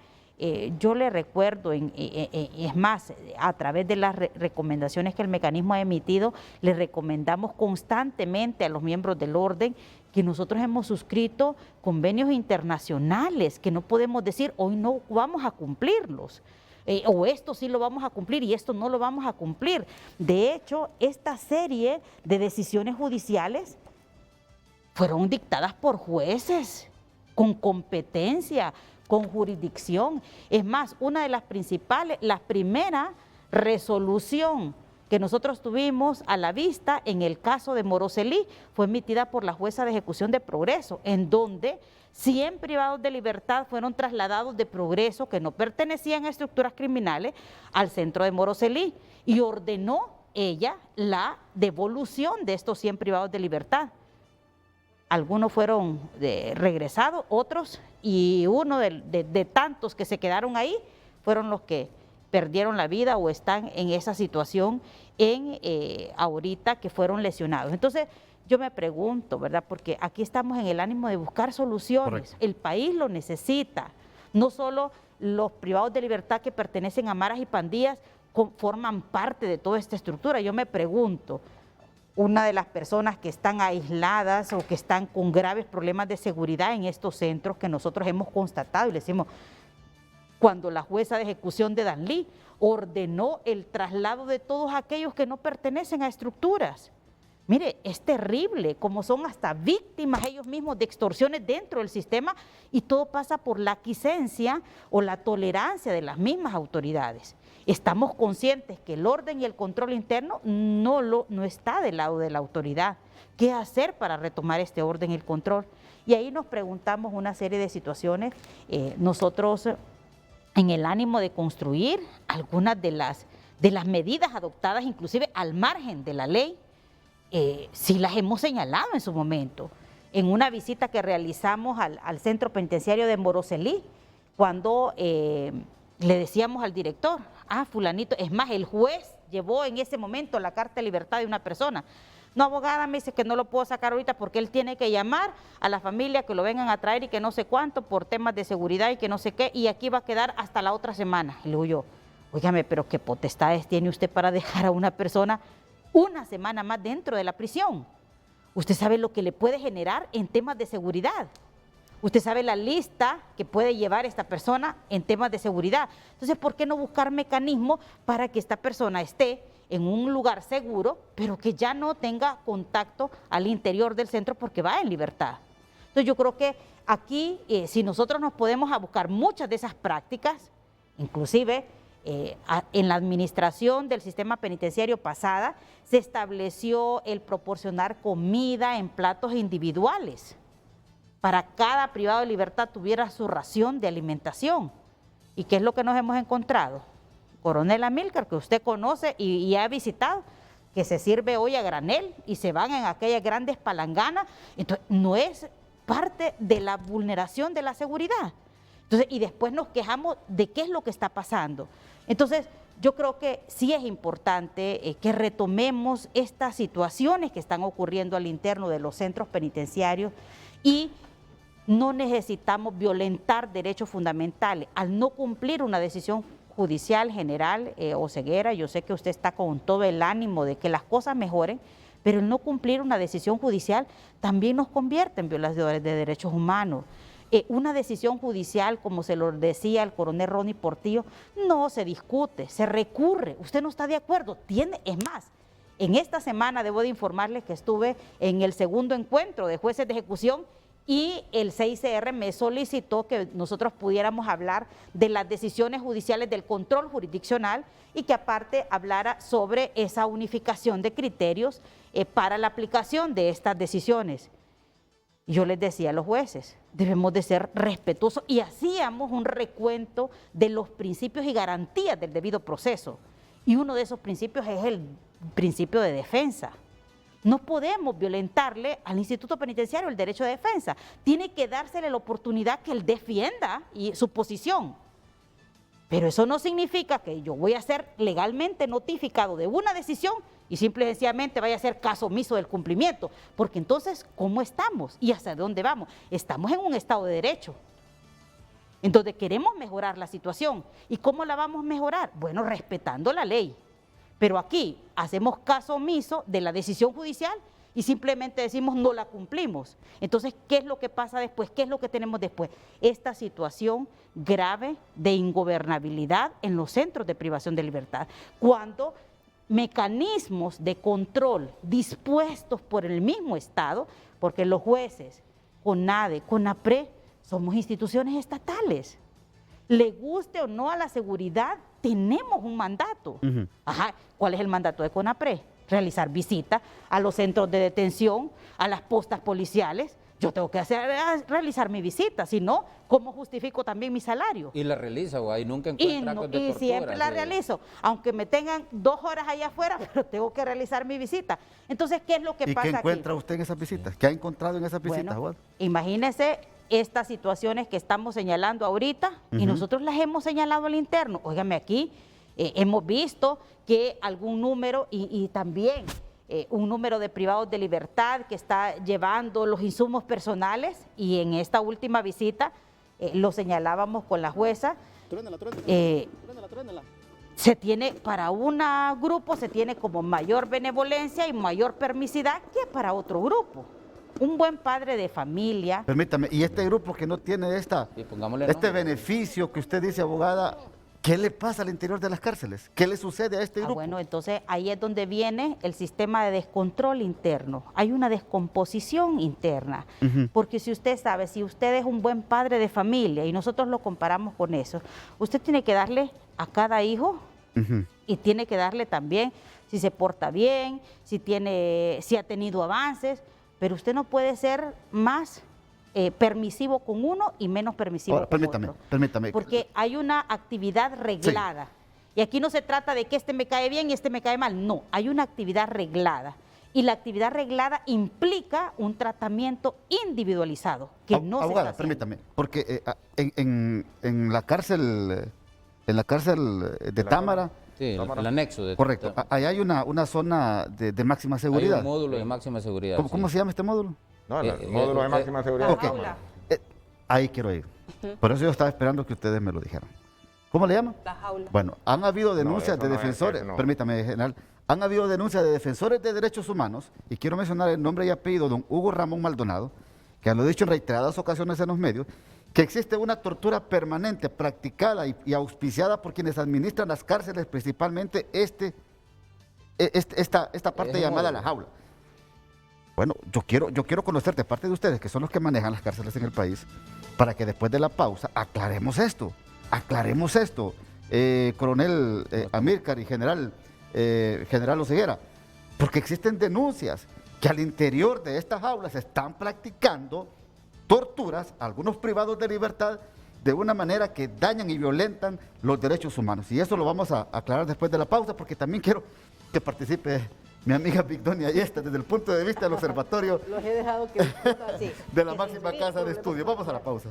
Yo le recuerdo, es más, a través de las recomendaciones que el mecanismo ha emitido, le recomendamos constantemente a los miembros del orden que nosotros hemos suscrito convenios internacionales, que no podemos decir hoy no vamos a cumplirlos, o esto sí lo vamos a cumplir y esto no lo vamos a cumplir. De hecho, esta serie de decisiones judiciales fueron dictadas por jueces con competencia, con jurisdicción. Es más, una de las principales, la primera resolución que nosotros tuvimos a la vista en el caso de Moroselí fue emitida por la jueza de ejecución de Progreso, en donde 100 privados de libertad fueron trasladados de Progreso, que no pertenecían a estructuras criminales, al centro de Moroselí, y ordenó ella la devolución de estos 100 privados de libertad. Algunos fueron regresados, otros, y uno de tantos que se quedaron ahí fueron los que perdieron la vida o están en esa situación ahorita que fueron lesionados. Entonces, yo me pregunto, ¿verdad? Porque aquí estamos en el ánimo de buscar soluciones. Correcto. El país lo necesita. No solo los privados de libertad que pertenecen a maras y pandillas forman parte de toda esta estructura. Yo me pregunto, una de las personas que están aisladas o que están con graves problemas de seguridad en estos centros que nosotros hemos constatado, y le decimos, cuando la jueza de ejecución de Danlí ordenó el traslado de todos aquellos que no pertenecen a estructuras. Mire, es terrible como son hasta víctimas ellos mismos de extorsiones dentro del sistema, y todo pasa por la aquiescencia o la tolerancia de las mismas autoridades. Estamos conscientes que el orden y el control interno no está del lado de la autoridad. ¿Qué hacer para retomar este orden y el control? Y ahí nos preguntamos una serie de situaciones. Nosotros, en el ánimo de construir algunas de las medidas adoptadas, inclusive al margen de la ley, sí las hemos señalado en su momento. En una visita que realizamos al centro penitenciario de Moroselí, cuando le decíamos al director, fulanito, es más, el juez llevó en ese momento la carta de libertad de una persona. No, abogada, me dice que no lo puedo sacar ahorita porque él tiene que llamar a la familia que lo vengan a traer y que no sé cuánto por temas de seguridad y que no sé qué, y aquí va a quedar hasta la otra semana. Y le digo yo, Óigame, pero ¿qué potestades tiene usted para dejar a una persona una semana más dentro de la prisión? Usted sabe lo que le puede generar en temas de seguridad. Usted sabe la lista que puede llevar esta persona en temas de seguridad. Entonces, ¿por qué no buscar mecanismos para que esta persona esté en un lugar seguro, pero que ya no tenga contacto al interior del centro porque va en libertad? Entonces, yo creo que aquí, si nosotros nos podemos a buscar muchas de esas prácticas, inclusive en la administración del sistema penitenciario pasada, se estableció el proporcionar comida en platos individuales. Para cada privado de libertad tuviera su ración de alimentación. ¿Y qué es lo que nos hemos encontrado? Coronel Amílcar, que usted conoce y ha visitado, que se sirve hoy a granel y se van en aquellas grandes palanganas. Entonces, no es parte de la vulneración de la seguridad. Entonces, y después nos quejamos de qué es lo que está pasando. Entonces, yo creo que sí es importante que retomemos estas situaciones que están ocurriendo al interno de los centros penitenciarios y no necesitamos violentar derechos fundamentales. Al no cumplir una decisión judicial general, Oseguera, yo sé que usted está con todo el ánimo de que las cosas mejoren, pero el no cumplir una decisión judicial también nos convierte en violadores de derechos humanos. Una decisión judicial, como se lo decía el coronel Ronnie Portillo, no se discute, se recurre. Usted no está de acuerdo, es más, en esta semana debo de informarles que estuve en el segundo encuentro de jueces de ejecución y el CICR me solicitó que nosotros pudiéramos hablar de las decisiones judiciales del control jurisdiccional y que aparte hablara sobre esa unificación de criterios para la aplicación de estas decisiones. Yo les decía a los jueces, debemos de ser respetuosos y hacíamos un recuento de los principios y garantías del debido proceso. Y uno de esos principios es el principio de defensa. No podemos violentarle al Instituto Penitenciario el derecho de defensa. Tiene que dársele la oportunidad que él defienda su posición. Pero eso no significa que yo voy a ser legalmente notificado de una decisión y simple y sencillamente vaya a ser caso omiso del cumplimiento. Porque entonces, ¿cómo estamos? ¿Y hacia dónde vamos? Estamos en un Estado de Derecho, en donde queremos mejorar la situación. ¿Y cómo la vamos a mejorar? Bueno, respetando la ley. Pero aquí hacemos caso omiso de la decisión judicial y simplemente decimos no la cumplimos. Entonces, ¿qué es lo que pasa después? ¿Qué es lo que tenemos después? Esta situación grave de ingobernabilidad en los centros de privación de libertad. Cuando mecanismos de control dispuestos por el mismo Estado, porque los jueces, CONADE, CONAPRE, somos instituciones estatales. Le guste o no a la seguridad, tenemos un mandato. Ajá, ¿cuál es el mandato de CONAPRE? Realizar visitas a los centros de detención, a las postas policiales. Yo tengo que realizar mi visita, si no, ¿cómo justifico también mi salario? Y la realiza, o ahí nunca encuentra actos de tortura. Y siempre la realizo, aunque me tengan 2 horas allá afuera, pero tengo que realizar mi visita. Entonces, ¿qué es lo que pasa aquí? ¿Y qué encuentra usted en esas visitas? ¿Qué ha encontrado en esas visitas, Juan? Imagínese estas situaciones que estamos señalando ahorita y nosotros las hemos señalado al interno. Óigame, aquí hemos visto que algún número y también un número de privados de libertad que está llevando los insumos personales y en esta última visita lo señalábamos con la jueza. Se tiene, para un grupo se tiene como mayor benevolencia y mayor permisidad que para otro grupo. Un buen padre de familia. Permítame, y este grupo que no tiene este beneficio que usted dice, abogada, ¿qué le pasa al interior de las cárceles? ¿Qué le sucede a este grupo? Bueno, entonces ahí es donde viene el sistema de descontrol interno. Hay una descomposición interna, porque si usted sabe, si usted es un buen padre de familia y nosotros lo comparamos con eso, usted tiene que darle a cada hijo y tiene que darle también si se porta bien, si ha tenido avances, pero usted no puede ser más permisivo con uno y menos permisivo con otro. Permítame. Porque hay una actividad reglada. Sí. Y aquí no se trata de que este me cae bien y este me cae mal. No, hay una actividad reglada. Y la actividad reglada implica un tratamiento individualizado, que no se está haciendo. Permítame, porque en la cárcel de Támara. Sí, el anexo. Correcto. Ahí hay una zona de máxima seguridad. Hay un módulo de máxima seguridad. ¿Cómo se llama este módulo? No, el módulo de máxima seguridad. Okay. Ahí quiero ir. Por eso yo estaba esperando que ustedes me lo dijeran. ¿Cómo le llaman? La jaula. Bueno, han habido denuncias eso de no es, defensores, eso no. permítame, general, han habido denuncias de defensores de derechos humanos, y quiero mencionar el nombre y apellido de don Hugo Ramón Maldonado, que lo he dicho en reiteradas ocasiones en los medios, que existe una tortura permanente practicada y auspiciada por quienes administran las cárceles, principalmente esta parte llamada la jaula. Bueno, yo quiero conocer de parte de ustedes, que son los que manejan las cárceles en el país, para que después de la pausa aclaremos esto, coronel Amílcar y general Oseguera, porque existen denuncias que al interior de estas jaulas se están practicando torturas a algunos privados de libertad de una manera que dañan y violentan los derechos humanos. Y eso lo vamos a aclarar después de la pausa, porque también quiero que participe mi amiga Migdonia Ayestas desde el punto de vista del observatorio Los he dejado que sí, de la máxima casa de estudio. Vamos a la pausa.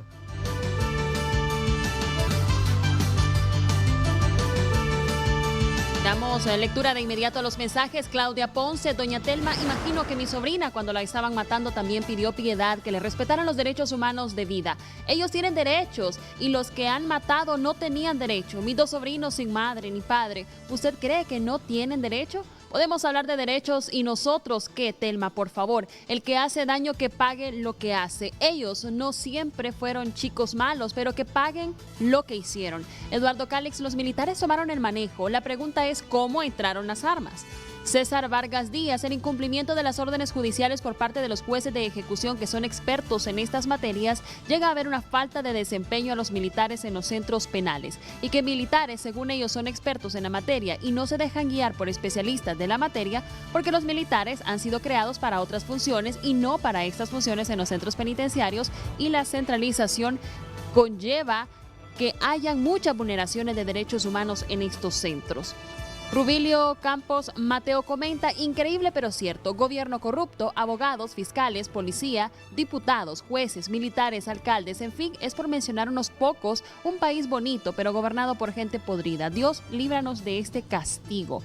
Damos lectura de inmediato a los mensajes. Claudia Ponce, doña Telma, imagino que mi sobrina cuando la estaban matando también pidió piedad, que le respetaran los derechos humanos de vida. Ellos tienen derechos y los que han matado no tenían derecho. Mis 2 sobrinos sin madre ni padre. ¿Usted cree que no tienen derecho? Podemos hablar de derechos y nosotros, ¿qué, Telma? Por favor, el que hace daño que pague lo que hace. Ellos no siempre fueron chicos malos, pero que paguen lo que hicieron. Eduardo Cálix, los militares tomaron el manejo. La pregunta es ¿cómo entraron las armas? César Vargas Díaz, el incumplimiento de las órdenes judiciales por parte de los jueces de ejecución que son expertos en estas materias, llega a haber una falta de desempeño a los militares en los centros penales y que militares, según ellos, son expertos en la materia y no se dejan guiar por especialistas de la materia porque los militares han sido creados para otras funciones y no para estas funciones en los centros penitenciarios y la centralización conlleva que hayan muchas vulneraciones de derechos humanos en estos centros. Rubilio Campos Mateo comenta, increíble pero cierto, gobierno corrupto, abogados, fiscales, policía, diputados, jueces, militares, alcaldes, en fin, es por mencionar unos pocos, un país bonito pero gobernado por gente podrida. Dios, líbranos de este castigo.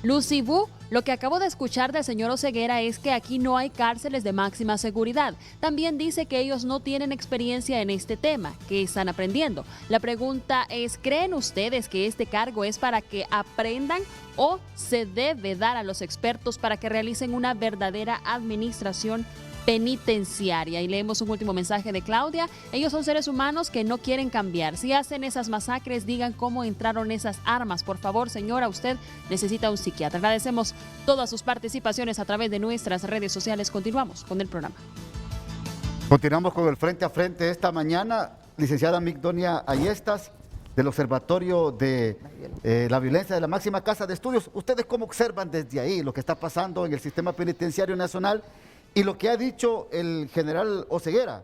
Lucy Bu, lo que acabo de escuchar del señor Oseguera es que aquí no hay cárceles de máxima seguridad. También dice que ellos no tienen experiencia en este tema, que están aprendiendo. La pregunta es, ¿creen ustedes que este cargo es para que aprendan o se debe dar a los expertos para que realicen una verdadera administración penitenciaria? Y leemos un último mensaje de Claudia. Ellos son seres humanos que no quieren cambiar. Si hacen esas masacres, digan cómo entraron esas armas. Por favor, señora, usted necesita un psiquiatra. Agradecemos todas sus participaciones a través de nuestras redes sociales. Continuamos con el programa. Continuamos con el frente a frente esta mañana. Licenciada Migdonia Ayestas, del Observatorio de la Violencia de la Máxima Casa de Estudios. ¿Ustedes cómo observan desde ahí lo que está pasando en el sistema penitenciario nacional? Y lo que ha dicho el general Oseguera,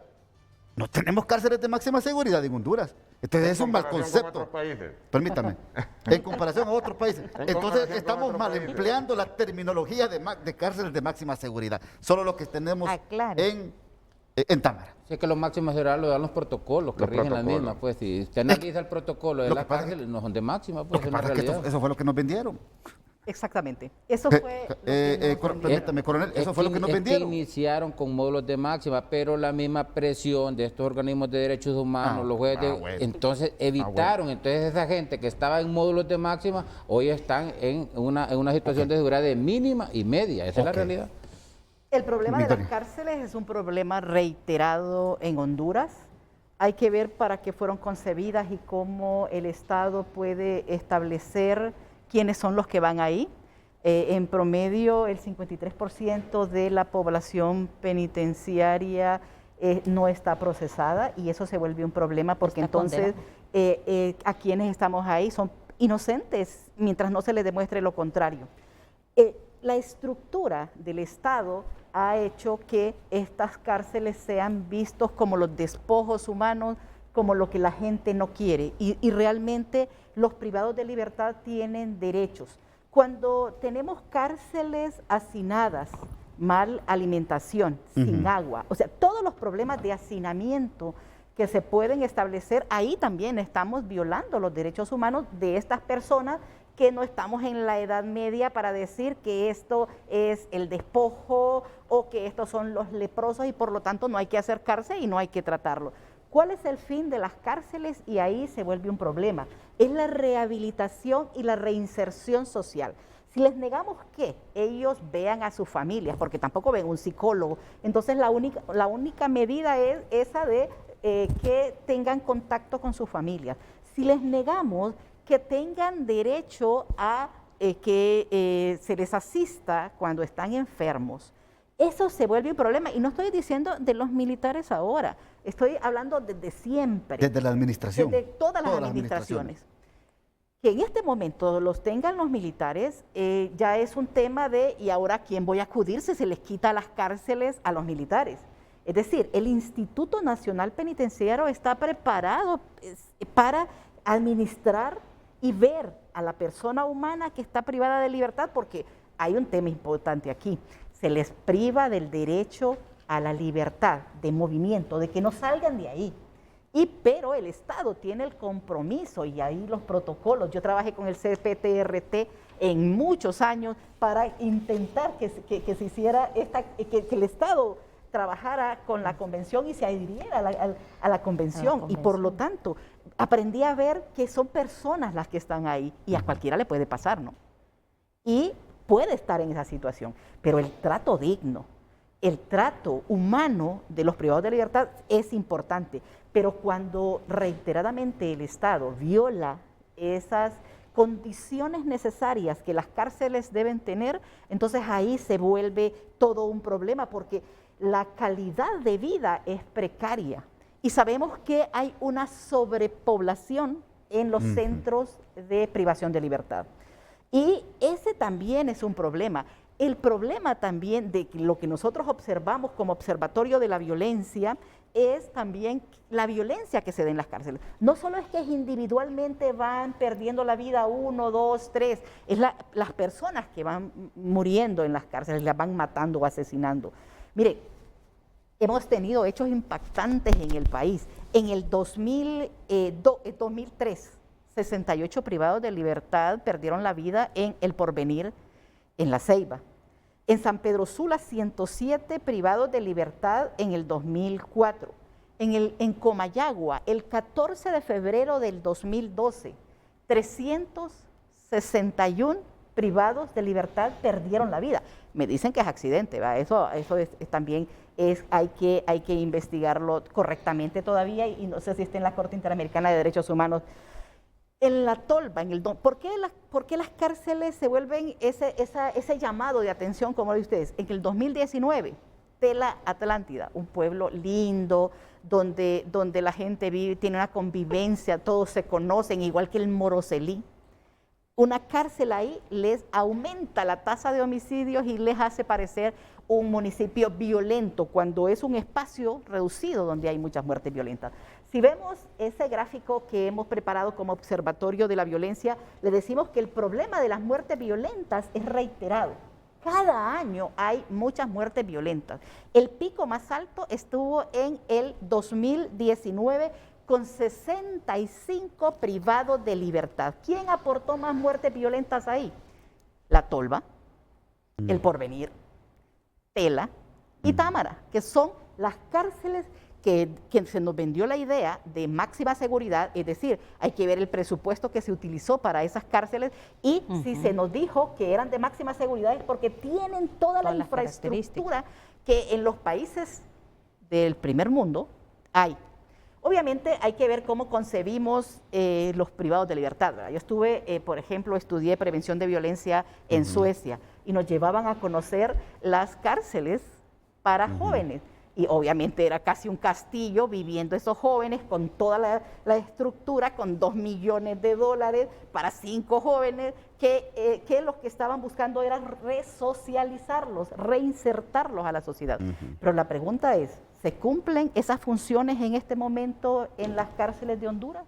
no tenemos cárceles de máxima seguridad en Honduras. Entonces es un mal concepto. Permítame, en comparación a otros países. Entonces estamos mal empleando la terminología de cárceles de máxima seguridad. Solo lo que tenemos en Támara. Sí, es que los máximos seguridad lo dan los protocolos que rigen las mismas. Pues si usted analiza el protocolo de la cárcel, no son de máxima, pues lo que pasa es que eso fue lo que nos vendieron. Exactamente. Eso fue. Permítame, coronel, eso fue lo que nos vendieron. Que iniciaron con módulos de máxima, pero la misma presión de estos organismos de derechos humanos, los jueces, entonces evitaron. Entonces, esa gente que estaba en módulos de máxima, hoy están en una situación de seguridad de mínima y media. Esa es la realidad. El problema de las cárceles es un problema reiterado en Honduras. Hay que ver para qué fueron concebidas y cómo el Estado puede establecer quiénes son los que van ahí. En promedio, el 53% de la población penitenciaria no está procesada y eso se vuelve un problema porque entonces a quienes estamos ahí son inocentes mientras no se les demuestre lo contrario. La estructura del Estado ha hecho que estas cárceles sean vistos como los despojos humanos, como lo que la gente no quiere y realmente los privados de libertad tienen derechos. Cuando tenemos cárceles hacinadas, mal alimentación, sin agua, o sea, todos los problemas de hacinamiento que se pueden establecer, ahí también estamos violando los derechos humanos de estas personas que no estamos en la Edad Media para decir que esto es el despojo o que estos son los leprosos y por lo tanto no hay que acercarse y no hay que tratarlo. ¿Cuál es el fin de las cárceles? Y ahí se vuelve un problema. Es la rehabilitación y la reinserción social. Si les negamos que ellos vean a sus familias, porque tampoco ven un psicólogo, entonces la única medida es esa de que tengan contacto con sus familias. Si les negamos que tengan derecho a que se les asista cuando están enfermos, eso se vuelve un problema. Y no estoy diciendo de los militares ahora, estoy hablando desde siempre. Desde la administración. Desde todas las administraciones. Que en este momento los tengan los militares ya es un tema de, ¿y ahora quién voy a acudir si se les quita las cárceles a los militares? Es decir, el Instituto Nacional Penitenciario está preparado para administrar y ver a la persona humana que está privada de libertad, porque hay un tema importante aquí. Se les priva del derecho a la libertad de movimiento, de que no salgan de ahí. Pero el Estado tiene el compromiso y ahí los protocolos. Yo trabajé con el CPTRT en muchos años para intentar que se hiciera que el Estado trabajara con la convención y se adhiriera a la convención. Y por lo tanto, aprendí a ver que son personas las que están ahí y a cualquiera le puede pasar, ¿no? Y puede estar en esa situación, pero el trato digno, el trato humano de los privados de libertad es importante, pero cuando reiteradamente el Estado viola esas condiciones necesarias que las cárceles deben tener, entonces ahí se vuelve todo un problema, porque la calidad de vida es precaria y sabemos que hay una sobrepoblación en los centros de privación de libertad. Y ese también es un problema. El problema también de lo que nosotros observamos como Observatorio de la Violencia es también la violencia que se da en las cárceles. No solo es que individualmente van perdiendo la vida 1, 2, 3, es las personas que van muriendo en las cárceles, las van matando o asesinando. Mire, hemos tenido hechos impactantes en el país. En el 2003, 68 privados de libertad perdieron la vida en El Porvenir, en La Ceiba. En San Pedro Sula, 107 privados de libertad en el 2004. En Comayagua, el 14 de febrero del 2012, 361 privados de libertad perdieron la vida. Me dicen que es accidente, ¿va? Eso también hay que investigarlo correctamente todavía y no sé si está en la Corte Interamericana de Derechos Humanos. En la tolva, ¿por qué las cárceles se vuelven ese llamado de atención, como lo dice ustedes? En el 2019, Tela Atlántida, un pueblo lindo, donde la gente vive, tiene una convivencia, todos se conocen, igual que el Moroselí. Una cárcel ahí les aumenta la tasa de homicidios y les hace parecer un municipio violento, cuando es un espacio reducido donde hay muchas muertes violentas. Si vemos ese gráfico que hemos preparado como Observatorio de la Violencia, le decimos que el problema de las muertes violentas es reiterado. Cada año hay muchas muertes violentas. El pico más alto estuvo en el 2019 con 65 privados de libertad. ¿Quién aportó más muertes violentas ahí? La Tolva, El Porvenir, Tela y Támara, que son las cárceles que se nos vendió la idea de máxima seguridad, es decir, hay que ver el presupuesto que se utilizó para esas cárceles y si se nos dijo que eran de máxima seguridad es porque tienen toda la infraestructura que en los países del primer mundo hay. Obviamente hay que ver cómo concebimos los privados de libertad, ¿verdad? Yo estuve, por ejemplo, estudié prevención de violencia en Suecia y nos llevaban a conocer las cárceles para jóvenes. Y obviamente era casi un castillo viviendo esos jóvenes con toda la estructura, con $2 millones para 5 jóvenes, que los que estaban buscando era resocializarlos, reinsertarlos a la sociedad. Pero la pregunta es, ¿se cumplen esas funciones en este momento en las cárceles de Honduras?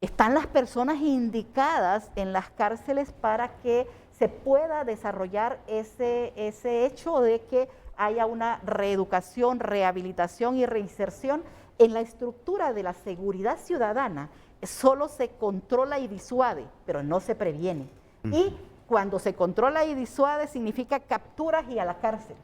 ¿Están las personas indicadas en las cárceles para que se pueda desarrollar ese hecho de que haya una reeducación, rehabilitación y reinserción? En la estructura de la seguridad ciudadana solo se controla y disuade, pero no se previene. Y cuando se controla y disuade significa capturas y a la cárcel.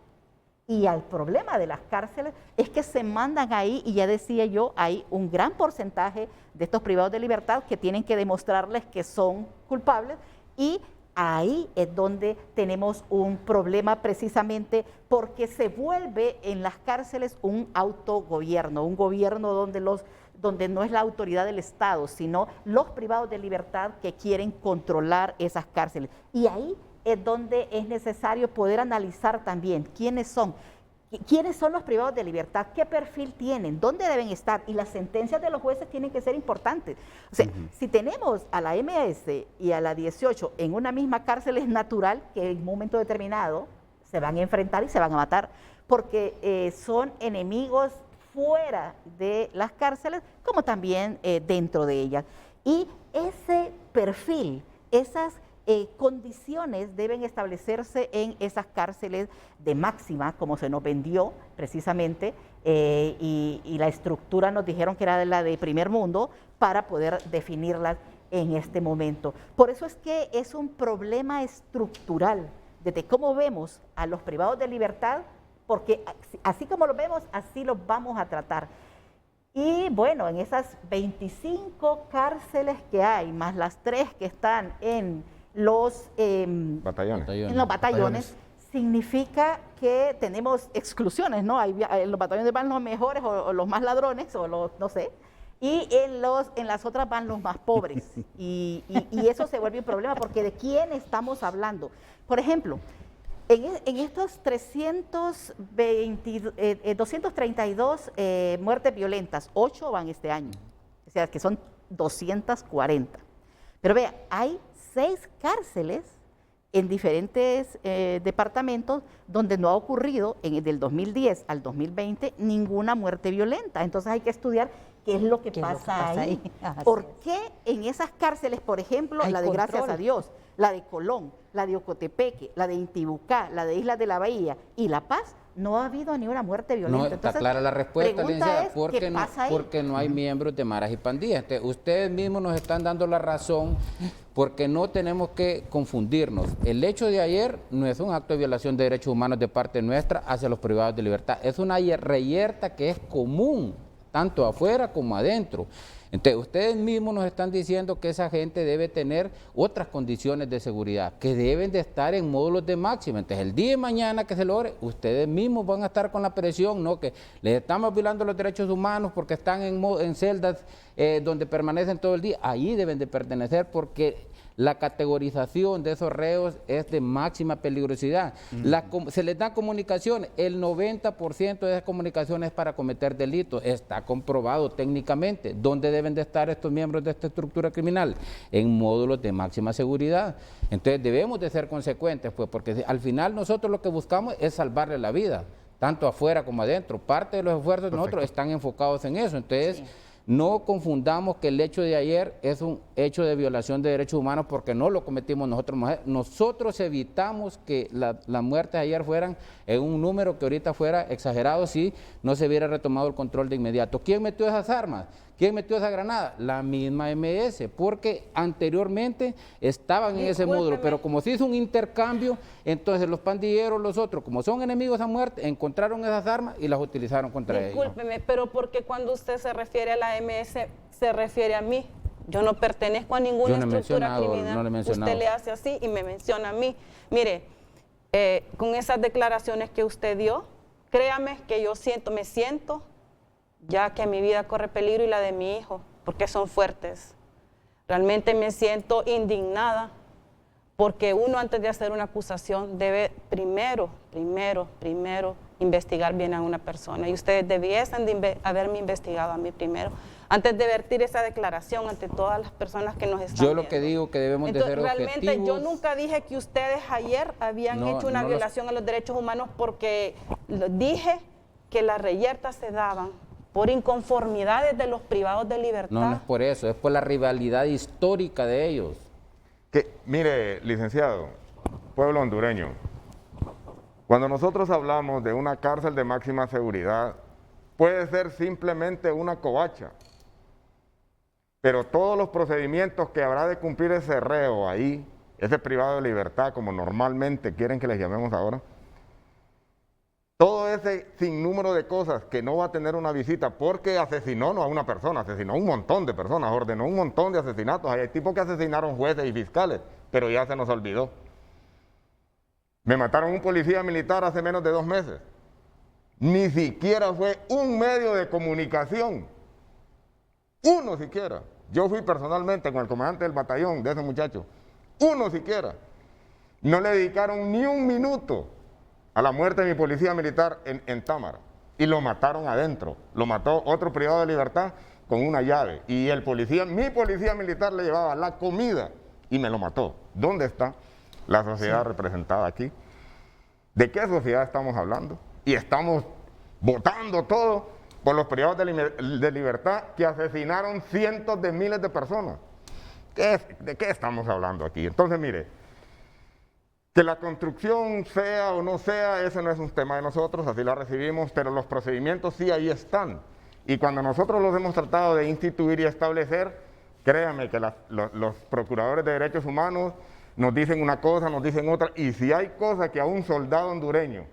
Y el problema de las cárceles es que se mandan ahí, y ya decía yo, hay un gran porcentaje de estos privados de libertad que tienen que demostrarles que son culpables, y ahí es donde tenemos un problema precisamente porque se vuelve en las cárceles un autogobierno, un gobierno donde no es la autoridad del Estado, sino los privados de libertad que quieren controlar esas cárceles. Y ahí es donde es necesario poder analizar también quiénes son los privados de libertad, qué perfil tienen, dónde deben estar, y las sentencias de los jueces tienen que ser importantes. O sea, si tenemos a la MS y a la 18 en una misma cárcel, es natural que en un momento determinado se van a enfrentar y se van a matar, porque son enemigos fuera de las cárceles, como también dentro de ellas. Y ese perfil, esas condiciones deben establecerse en esas cárceles de máxima, como se nos vendió precisamente, y la estructura nos dijeron que era la de primer mundo, para poder definirlas en este momento. Por eso es que es un problema estructural, desde cómo vemos a los privados de libertad, porque así como los vemos, así los vamos a tratar. Y bueno, en esas 25 cárceles que hay, más las 3 que están en los batallones, significa que tenemos exclusiones, ¿no? En los batallones van los mejores o los más ladrones, o los, no sé, y en las otras van los más pobres. Y eso se vuelve un problema, porque ¿de quién estamos hablando? Por ejemplo, en estos 232 muertes violentas, 8 van este año, o sea que son 240. Pero vea, hay 6 cárceles en diferentes departamentos donde no ha ocurrido del 2010 al 2020 ninguna muerte violenta. Entonces hay que estudiar qué es lo que pasa ahí. ¿Por qué en esas cárceles, por ejemplo, la de Gracias a Dios, la de Colón, la de Ocotepeque, la de Intibucá, la de Islas de la Bahía y La Paz, no ha habido ni una muerte violenta? No, Entonces, está clara la respuesta, licenciada, porque no hay Uh-huh. miembros de maras y pandillas. Entonces, ustedes mismos nos están dando la razón, porque no tenemos que confundirnos. El hecho de ayer no es un acto de violación de derechos humanos de parte nuestra hacia los privados de libertad, es una reyerta que es común, tanto afuera como adentro. Entonces, ustedes mismos nos están diciendo que esa gente debe tener otras condiciones de seguridad, que deben de estar en módulos de máxima. Entonces, el día de mañana que se logre, ustedes mismos van a estar con la presión, ¿no? Que les estamos violando los derechos humanos porque están en celdas donde permanecen todo el día. Ahí deben de pertenecer, porque la categorización de esos reos es de máxima peligrosidad. Se les da comunicación, el 90% de esas comunicaciones es para cometer delitos, está comprobado técnicamente. ¿Dónde deben de estar estos miembros de esta estructura criminal? En módulos de máxima seguridad. Entonces debemos de ser consecuentes, pues, porque al final nosotros lo que buscamos es salvarle la vida, tanto afuera como adentro. Parte de los esfuerzos de nosotros están enfocados en eso. Entonces, sí, no confundamos que el hecho de ayer es un hecho de violación de derechos humanos, porque no lo cometimos nosotros. Nosotros evitamos que las muertes de ayer fueran en un número que ahorita fuera exagerado si no se hubiera retomado el control de inmediato. ¿Quién metió esas armas? ¿Quién metió esa granada? La misma MS, porque anteriormente estaban en ese módulo, pero como se hizo un intercambio, entonces los pandilleros, los otros, como son enemigos a muerte, encontraron esas armas y las utilizaron contra ellos. Discúlpeme, pero porque cuando usted se refiere a la MS, se refiere a mí. Yo no pertenezco a ninguna estructura criminal. No le he mencionado. Usted le hace así y me menciona a mí. Mire, con esas declaraciones que usted dio, créame que yo me siento ya que mi vida corre peligro y la de mi hijo, porque son fuertes. Realmente me siento indignada, porque uno, antes de hacer una acusación, debe primero investigar bien a una persona, y ustedes debiesen de haberme investigado a mí primero, antes de vertir esa declaración ante todas las personas que nos están viendo. Yo lo que digo que debemos de ser objetivos. Realmente yo nunca dije que ustedes ayer habían hecho una violación a los derechos humanos, porque dije que las reyertas se daban por inconformidades de los privados de libertad. No es por eso, es por la rivalidad histórica de ellos. Mire, licenciado, pueblo hondureño, cuando nosotros hablamos de una cárcel de máxima seguridad, puede ser simplemente una covacha, pero todos los procedimientos que habrá de cumplir ese reo ahí, ese privado de libertad, como normalmente quieren que les llamemos ahora, todo ese sinnúmero de cosas que no va a tener una visita porque asesinó no a una persona, asesinó a un montón de personas, ordenó un montón de asesinatos. Hay tipos que asesinaron jueces y fiscales, pero ya se nos olvidó. Me mataron un policía militar hace menos de 2 meses. Ni siquiera fue un medio de comunicación. Uno siquiera. Yo fui personalmente con el comandante del batallón de ese muchacho. Uno siquiera. No le dedicaron ni un minuto a la muerte de mi policía militar en Támara. Y lo mataron adentro. Lo mató otro privado de libertad con una llave. Y el policía, mi policía militar le llevaba la comida y me lo mató. ¿Dónde está la sociedad representada aquí? ¿De qué sociedad estamos hablando? Y estamos votando todo por los privados de libertad que asesinaron cientos de miles de personas. ¿De qué estamos hablando aquí? Entonces, mire, que la construcción sea o no sea, ese no es un tema de nosotros, así la recibimos, pero los procedimientos sí ahí están. Y cuando nosotros los hemos tratado de instituir y establecer, créanme que los procuradores de derechos humanos nos dicen una cosa, nos dicen otra, y si hay cosa que a un soldado hondureño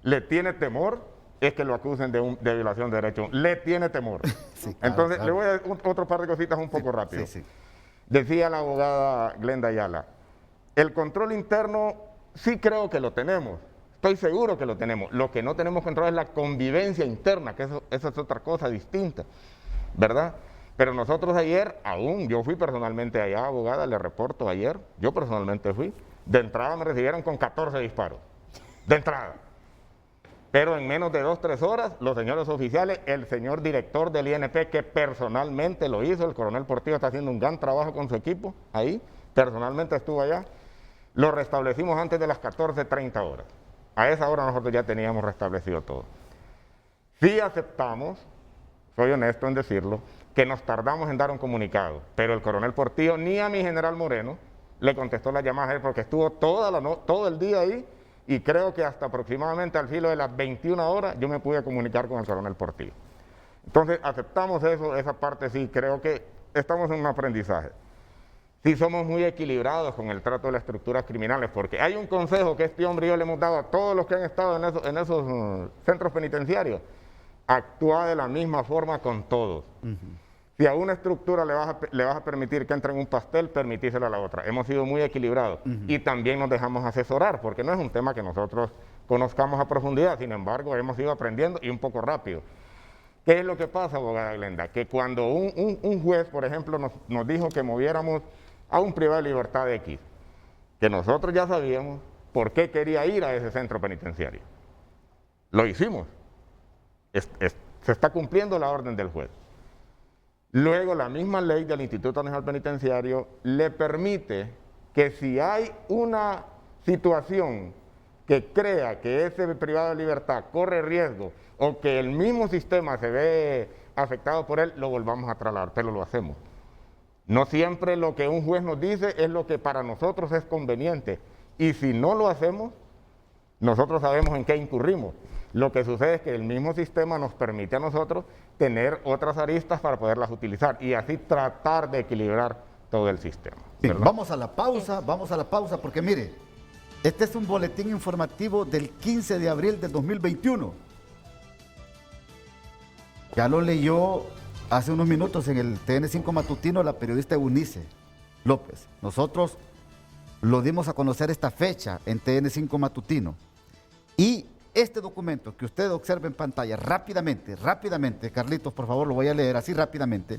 le tiene temor, es que lo acusen de violación de derechos. Le tiene temor. Sí, claro, entonces, claro. Le voy a decir otro par de cositas un poco rápido. Sí. Decía la abogada Glenda Ayala, el control interno sí creo que lo tenemos, estoy seguro que lo tenemos. Lo que no tenemos control es la convivencia interna, que eso es otra cosa distinta, ¿verdad? Pero nosotros ayer, yo fui personalmente allá, abogada, le reporto ayer, yo personalmente fui, de entrada me recibieron con 14 disparos, de entrada. Pero en menos de 2-3 horas, los señores oficiales, el señor director del INP, que personalmente lo hizo, el coronel Portillo está haciendo un gran trabajo con su equipo ahí, personalmente estuvo allá, lo restablecimos antes de las 14:30 horas. A esa hora nosotros ya teníamos restablecido todo. Sí aceptamos, soy honesto en decirlo, que nos tardamos en dar un comunicado, pero el coronel Portillo ni a mi general Moreno le contestó la llamada a él porque estuvo todo el día ahí, y creo que hasta aproximadamente al filo de las 21 horas yo me pude comunicar con el coronel Portillo. Entonces aceptamos eso, esa parte sí, creo que estamos en un aprendizaje. Sí somos muy equilibrados con el trato de las estructuras criminales, porque hay un consejo que este hombre y yo le hemos dado a todos los que han estado en esos centros penitenciarios: actúa de la misma forma con todos. Si a una estructura le vas a permitir que entre en un pastel, permitíselo a la otra. Hemos sido muy equilibrados y también nos dejamos asesorar, porque no es un tema que nosotros conozcamos a profundidad, sin embargo hemos ido aprendiendo y un poco rápido. ¿Qué es lo que pasa, abogada Glenda? Que cuando un juez, por ejemplo, nos dijo que moviéramos a un privado de libertad X, que nosotros ya sabíamos por qué quería ir a ese centro penitenciario. Lo hicimos. Se está cumpliendo la orden del juez. Luego, la misma ley del Instituto Nacional Penitenciario le permite que si hay una situación que crea que ese privado de libertad corre riesgo o que el mismo sistema se ve afectado por él, lo volvamos a trasladar, pero lo hacemos. No siempre lo que un juez nos dice es lo que para nosotros es conveniente, y si no lo hacemos, nosotros sabemos en qué incurrimos. Lo que sucede es que el mismo sistema nos permite a nosotros tener otras aristas para poderlas utilizar y así tratar de equilibrar todo el sistema. Bien, vamos a la pausa, porque mire, este es un boletín informativo del 15 de abril del 2021. Ya lo leyó hace unos minutos en el TN5 matutino la periodista Eunice López. Nosotros lo dimos a conocer esta fecha en TN5 matutino. Y este documento que usted observa en pantalla rápidamente, Carlitos, por favor, lo voy a leer así rápidamente.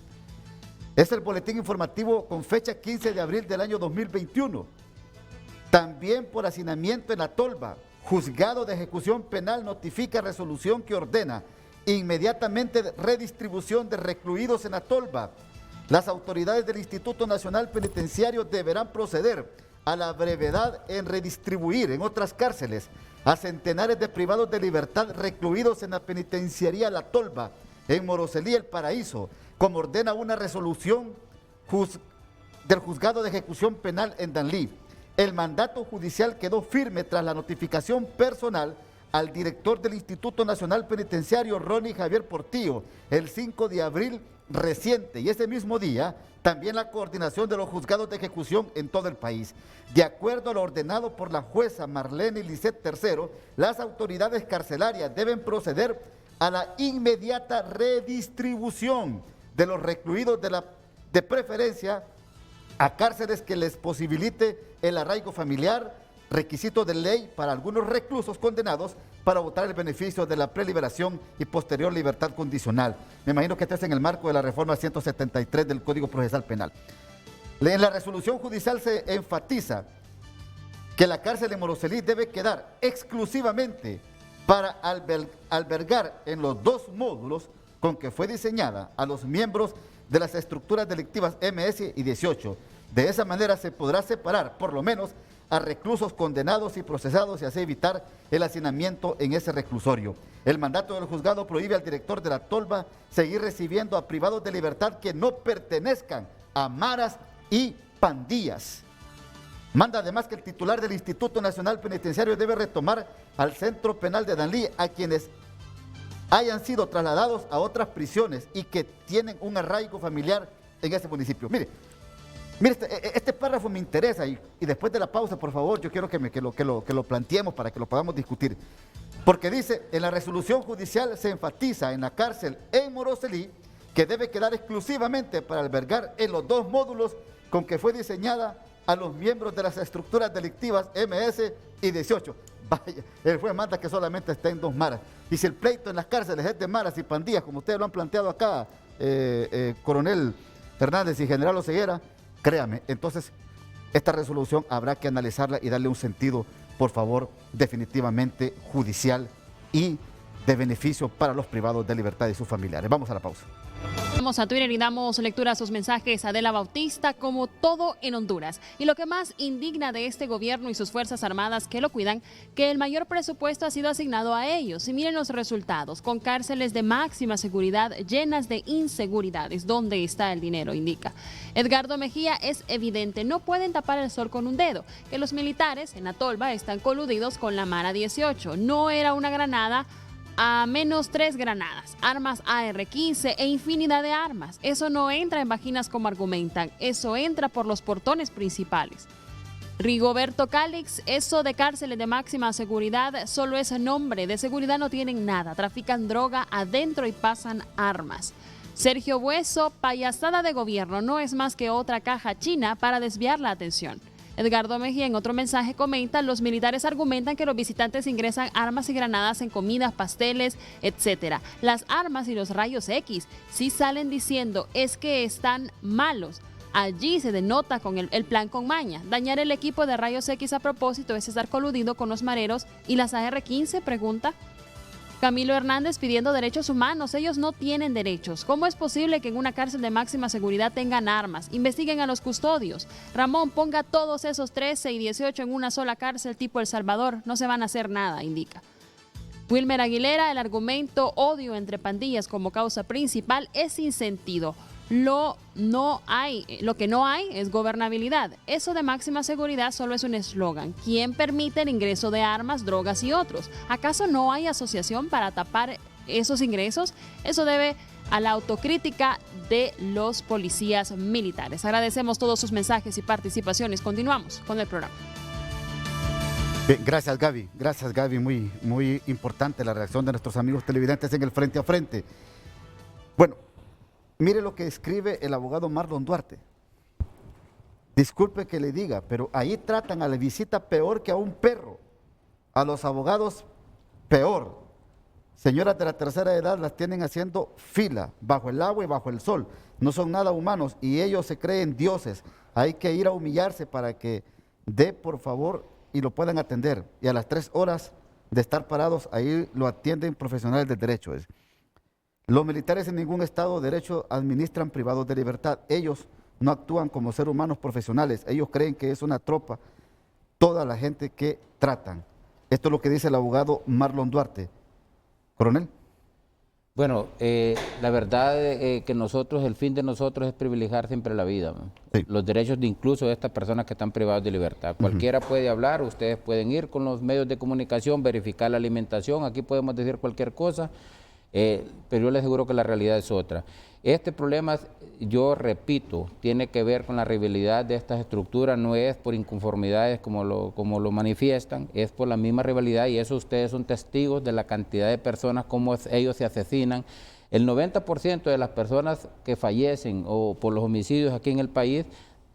Es el boletín informativo con fecha 15 de abril del año 2021. También por hacinamiento en La Tolva, juzgado de ejecución penal notifica resolución que ordena inmediatamente redistribución de recluidos en La Tolva. Las autoridades del Instituto Nacional Penitenciario deberán proceder a la brevedad en redistribuir en otras cárceles a centenares de privados de libertad recluidos en la penitenciaría La Tolva, en Moroselí, El Paraíso, como ordena una resolución del juzgado de ejecución penal en Danlí. El mandato judicial quedó firme tras la notificación personal al director del Instituto Nacional Penitenciario, Ronnie Javier Portillo, el 5 de abril reciente, y ese mismo día también la coordinación de los juzgados de ejecución en todo el país. De acuerdo a lo ordenado por la jueza Marlene Lisset III, las autoridades carcelarias deben proceder a la inmediata redistribución de los recluidos de preferencia a cárceles que les posibilite el arraigo familiar, requisito de ley para algunos reclusos condenados para votar el beneficio de la preliberación y posterior libertad condicional. Me imagino que esto es en el marco de la reforma 173 del Código Procesal Penal. En la resolución judicial se enfatiza que la cárcel de Moroselí debe quedar exclusivamente para albergar en los 2 módulos con que fue diseñada a los miembros de las estructuras delictivas MS y 18. De esa manera se podrá separar, por lo menos, a reclusos condenados y procesados y así evitar el hacinamiento en ese reclusorio. El mandato del juzgado prohíbe al director de la tolva seguir recibiendo a privados de libertad que no pertenezcan a maras y pandillas. Manda además que el titular del Instituto Nacional Penitenciario debe retomar al Centro Penal de Danlí a quienes hayan sido trasladados a otras prisiones y que tienen un arraigo familiar en ese municipio. Mire, este párrafo me interesa y después de la pausa, por favor, yo quiero que lo planteemos para que lo podamos discutir. Porque dice, en la resolución judicial se enfatiza en la cárcel en Moroselí que debe quedar exclusivamente para albergar en los 2 módulos con que fue diseñada a los miembros de las estructuras delictivas MS y 18. Vaya, el juez manda que solamente esté en 2 maras. Y si el pleito en las cárceles es de maras y pandillas, como ustedes lo han planteado acá, coronel Hernández y general Oseguera, créame, entonces esta resolución habrá que analizarla y darle un sentido, por favor, definitivamente judicial y de beneficio para los privados de libertad y sus familiares. Vamos a la pausa. Vamos a Twitter y damos lectura a sus mensajes. Adela Bautista, como todo en Honduras. Y lo que más indigna de este gobierno y sus Fuerzas Armadas que lo cuidan, que el mayor presupuesto ha sido asignado a ellos. Y miren los resultados, con cárceles de máxima seguridad llenas de inseguridades. ¿Dónde está el dinero? Indica Edgardo Mejía, es evidente, no pueden tapar el sol con un dedo, que los militares en Atolva están coludidos con la Mara 18. No era una granada, a menos 3 granadas, armas AR-15 e infinidad de armas. Eso no entra en vaginas como argumentan, eso entra por los portones principales. Rigoberto Calix, eso de cárceles de máxima seguridad solo es nombre, de seguridad no tienen nada, trafican droga adentro y pasan armas. Sergio Bueso, payasada de gobierno, no es más que otra caja china para desviar la atención. Edgardo Mejía en otro mensaje comenta, los militares argumentan que los visitantes ingresan armas y granadas en comidas, pasteles, etc. Las armas y los rayos X sí salen diciendo es que están malos. Allí se denota con el plan con maña. Dañar el equipo de rayos X a propósito es estar coludido con los mareros. ¿Y las AR-15? Pregunta Camilo Hernández pidiendo derechos humanos. Ellos no tienen derechos. ¿Cómo es posible que en una cárcel de máxima seguridad tengan armas? Investiguen a los custodios. Ramón, ponga todos esos 13 y 18 en una sola cárcel tipo El Salvador. No se van a hacer nada, indica. Wilmer Aguilera, el argumento odio entre pandillas como causa principal es sin sentido. Lo que no hay es gobernabilidad. Eso de máxima seguridad solo es un eslogan. ¿Quién permite el ingreso de armas, drogas y otros? ¿Acaso no hay asociación para tapar esos ingresos? Eso debe a la autocrítica de los policías militares. Agradecemos todos sus mensajes y participaciones. Continuamos con el programa. Bien, gracias Gaby, muy importante la reacción de nuestros amigos televidentes en el Frente a Frente. Bueno, mire lo que escribe el abogado Marlon Duarte. Disculpe que le diga, pero ahí tratan a la visita peor que a un perro. A los abogados peor. Señoras de la tercera edad las tienen haciendo fila, bajo el agua y bajo el sol. No son nada humanos y ellos se creen dioses. Hay que ir a humillarse para que dé, por favor, y lo puedan atender. Y a las 3 horas de estar parados, ahí lo atienden profesionales del derecho. Los militares en ningún Estado de Derecho administran privados de libertad. Ellos no actúan como seres humanos profesionales. Ellos creen que es una tropa toda la gente que tratan. Esto es lo que dice el abogado Marlon Duarte. Coronel. Bueno, la verdad que nosotros, el fin de nosotros es privilegiar siempre la vida, ¿no? Sí. Los derechos de incluso de estas personas que están privadas de libertad. Cualquiera puede hablar, ustedes pueden ir con los medios de comunicación, verificar la alimentación, aquí podemos decir cualquier cosa, pero yo les aseguro que la realidad es otra. Este problema, yo repito, tiene que ver con la rivalidad de estas estructuras, no es por inconformidades como lo manifiestan, es por la misma rivalidad, y eso ustedes son testigos de la cantidad de personas, cómo ellos se asesinan. El 90% de las personas que fallecen o por los homicidios aquí en el país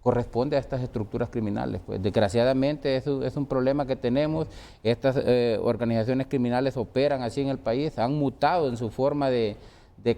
corresponde a estas estructuras criminales. Pues desgraciadamente eso es un problema que tenemos. Estas organizaciones criminales operan así en el país, han mutado en su forma de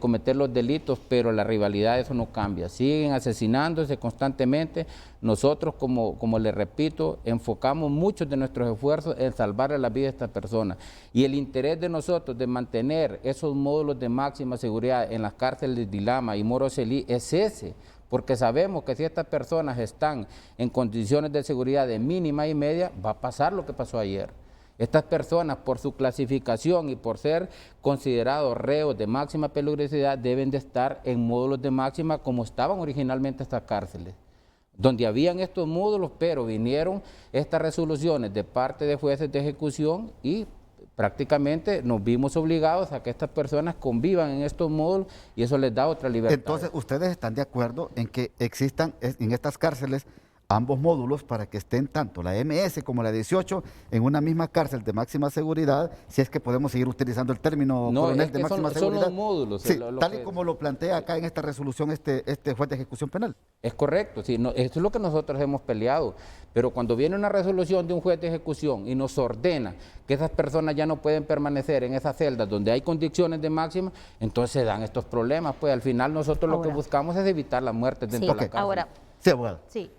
cometer los delitos, pero la rivalidad, eso no cambia. Siguen asesinándose constantemente. Nosotros, como les repito, enfocamos muchos de nuestros esfuerzos en salvar la vida de estas personas. Y el interés de nosotros de mantener esos módulos de máxima seguridad en las cárceles de Dilama y Moroselí es ese, porque sabemos que si estas personas están en condiciones de seguridad de mínima y media, va a pasar lo que pasó ayer. Estas personas, por su clasificación y por ser considerados reos de máxima peligrosidad, deben de estar en módulos de máxima como estaban originalmente estas cárceles, donde habían estos módulos, pero vinieron estas resoluciones de parte de jueces de ejecución y prácticamente nos vimos obligados a que estas personas convivan en estos módulos y eso les da otra libertad. Entonces, ¿ustedes están de acuerdo en que existan en estas cárceles ambos módulos para que estén tanto la MS como la 18 en una misma cárcel de máxima seguridad, si es que podemos seguir utilizando el término coronel de máxima seguridad? Son los módulos. Sí, tal y como lo plantea acá en esta resolución este juez de ejecución penal. Es correcto, sí, esto es lo que nosotros hemos peleado, pero cuando viene una resolución de un juez de ejecución y nos ordena que esas personas ya no pueden permanecer en esas celdas donde hay condiciones de máxima, entonces se dan estos problemas, pues al final nosotros lo que buscamos es evitar las muertes dentro de la cárcel. Ahora, sí, abogado. Sí,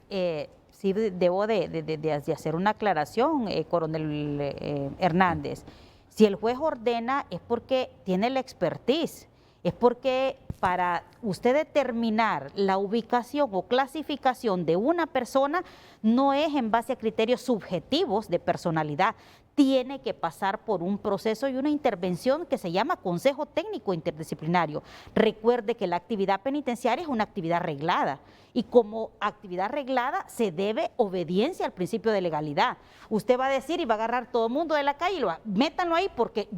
sí debo de hacer una aclaración, coronel Hernández. Si el juez ordena es porque tiene la expertise, es porque para usted determinar la ubicación o clasificación de una persona no es en base a criterios subjetivos de personalidad, tiene que pasar por un proceso y una intervención que se llama Consejo Técnico Interdisciplinario. Recuerde que la actividad penitenciaria es una actividad reglada y como actividad reglada se debe obediencia al principio de legalidad. Usted va a decir y va a agarrar todo el mundo de la calle y lo va, métanlo ahí porque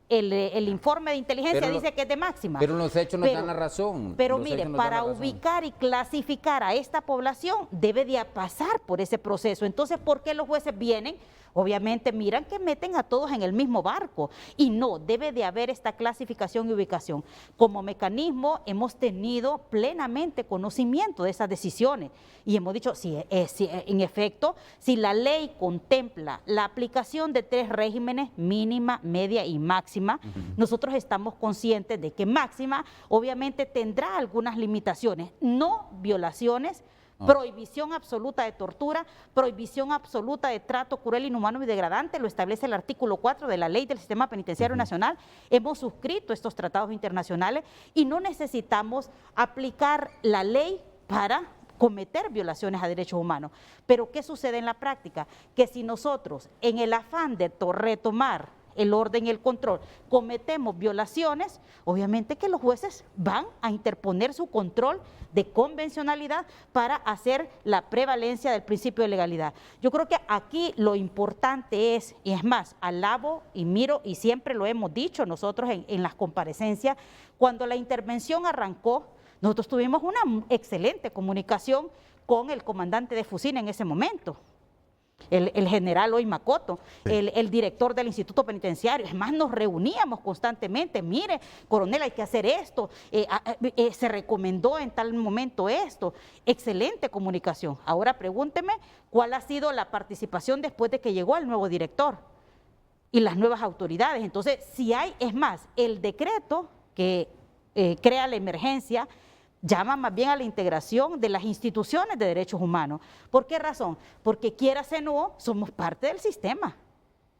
el informe de inteligencia dice que es de máxima. Pero los hechos nos dan la razón. Pero mire, para ubicar y clasificar a esta población debe de pasar por ese proceso. Entonces, ¿por qué los jueces vienen? Obviamente miran que meten a todos en el mismo barco y no, debe de haber esta clasificación y ubicación. Como mecanismo hemos tenido plenamente conocimiento de esas decisiones y hemos dicho, si en efecto, si la ley contempla la aplicación de 3 regímenes, mínima, media y máxima, nosotros estamos conscientes de que máxima obviamente tendrá algunas limitaciones, no violaciones, prohibición absoluta de tortura, prohibición absoluta de trato cruel, inhumano y degradante, lo establece el artículo 4 de la Ley del Sistema Penitenciario Nacional. Hemos suscrito estos tratados internacionales y no necesitamos aplicar la ley para cometer violaciones a derechos humanos. Pero ¿qué sucede en la práctica? Que si nosotros, en el afán de retomar el orden y el control, cometemos violaciones, obviamente que los jueces van a interponer su control de convencionalidad para hacer la prevalencia del principio de legalidad. Yo creo que aquí lo importante es, y es más, alabo y miro, y siempre lo hemos dicho nosotros en las comparecencias, cuando la intervención arrancó, nosotros tuvimos una excelente comunicación con el comandante de Fusina en ese momento. El general Hoy Macoto, el director del Instituto Penitenciario. Es más, nos reuníamos constantemente. Mire, coronel, hay que hacer esto. Se recomendó en tal momento esto. Excelente comunicación. Ahora pregúnteme cuál ha sido la participación después de que llegó el nuevo director y las nuevas autoridades. Entonces, si hay, es más, el decreto que crea la emergencia llama más bien a la integración de las instituciones de derechos humanos. ¿Por qué razón? Porque quieras o no, somos parte del sistema.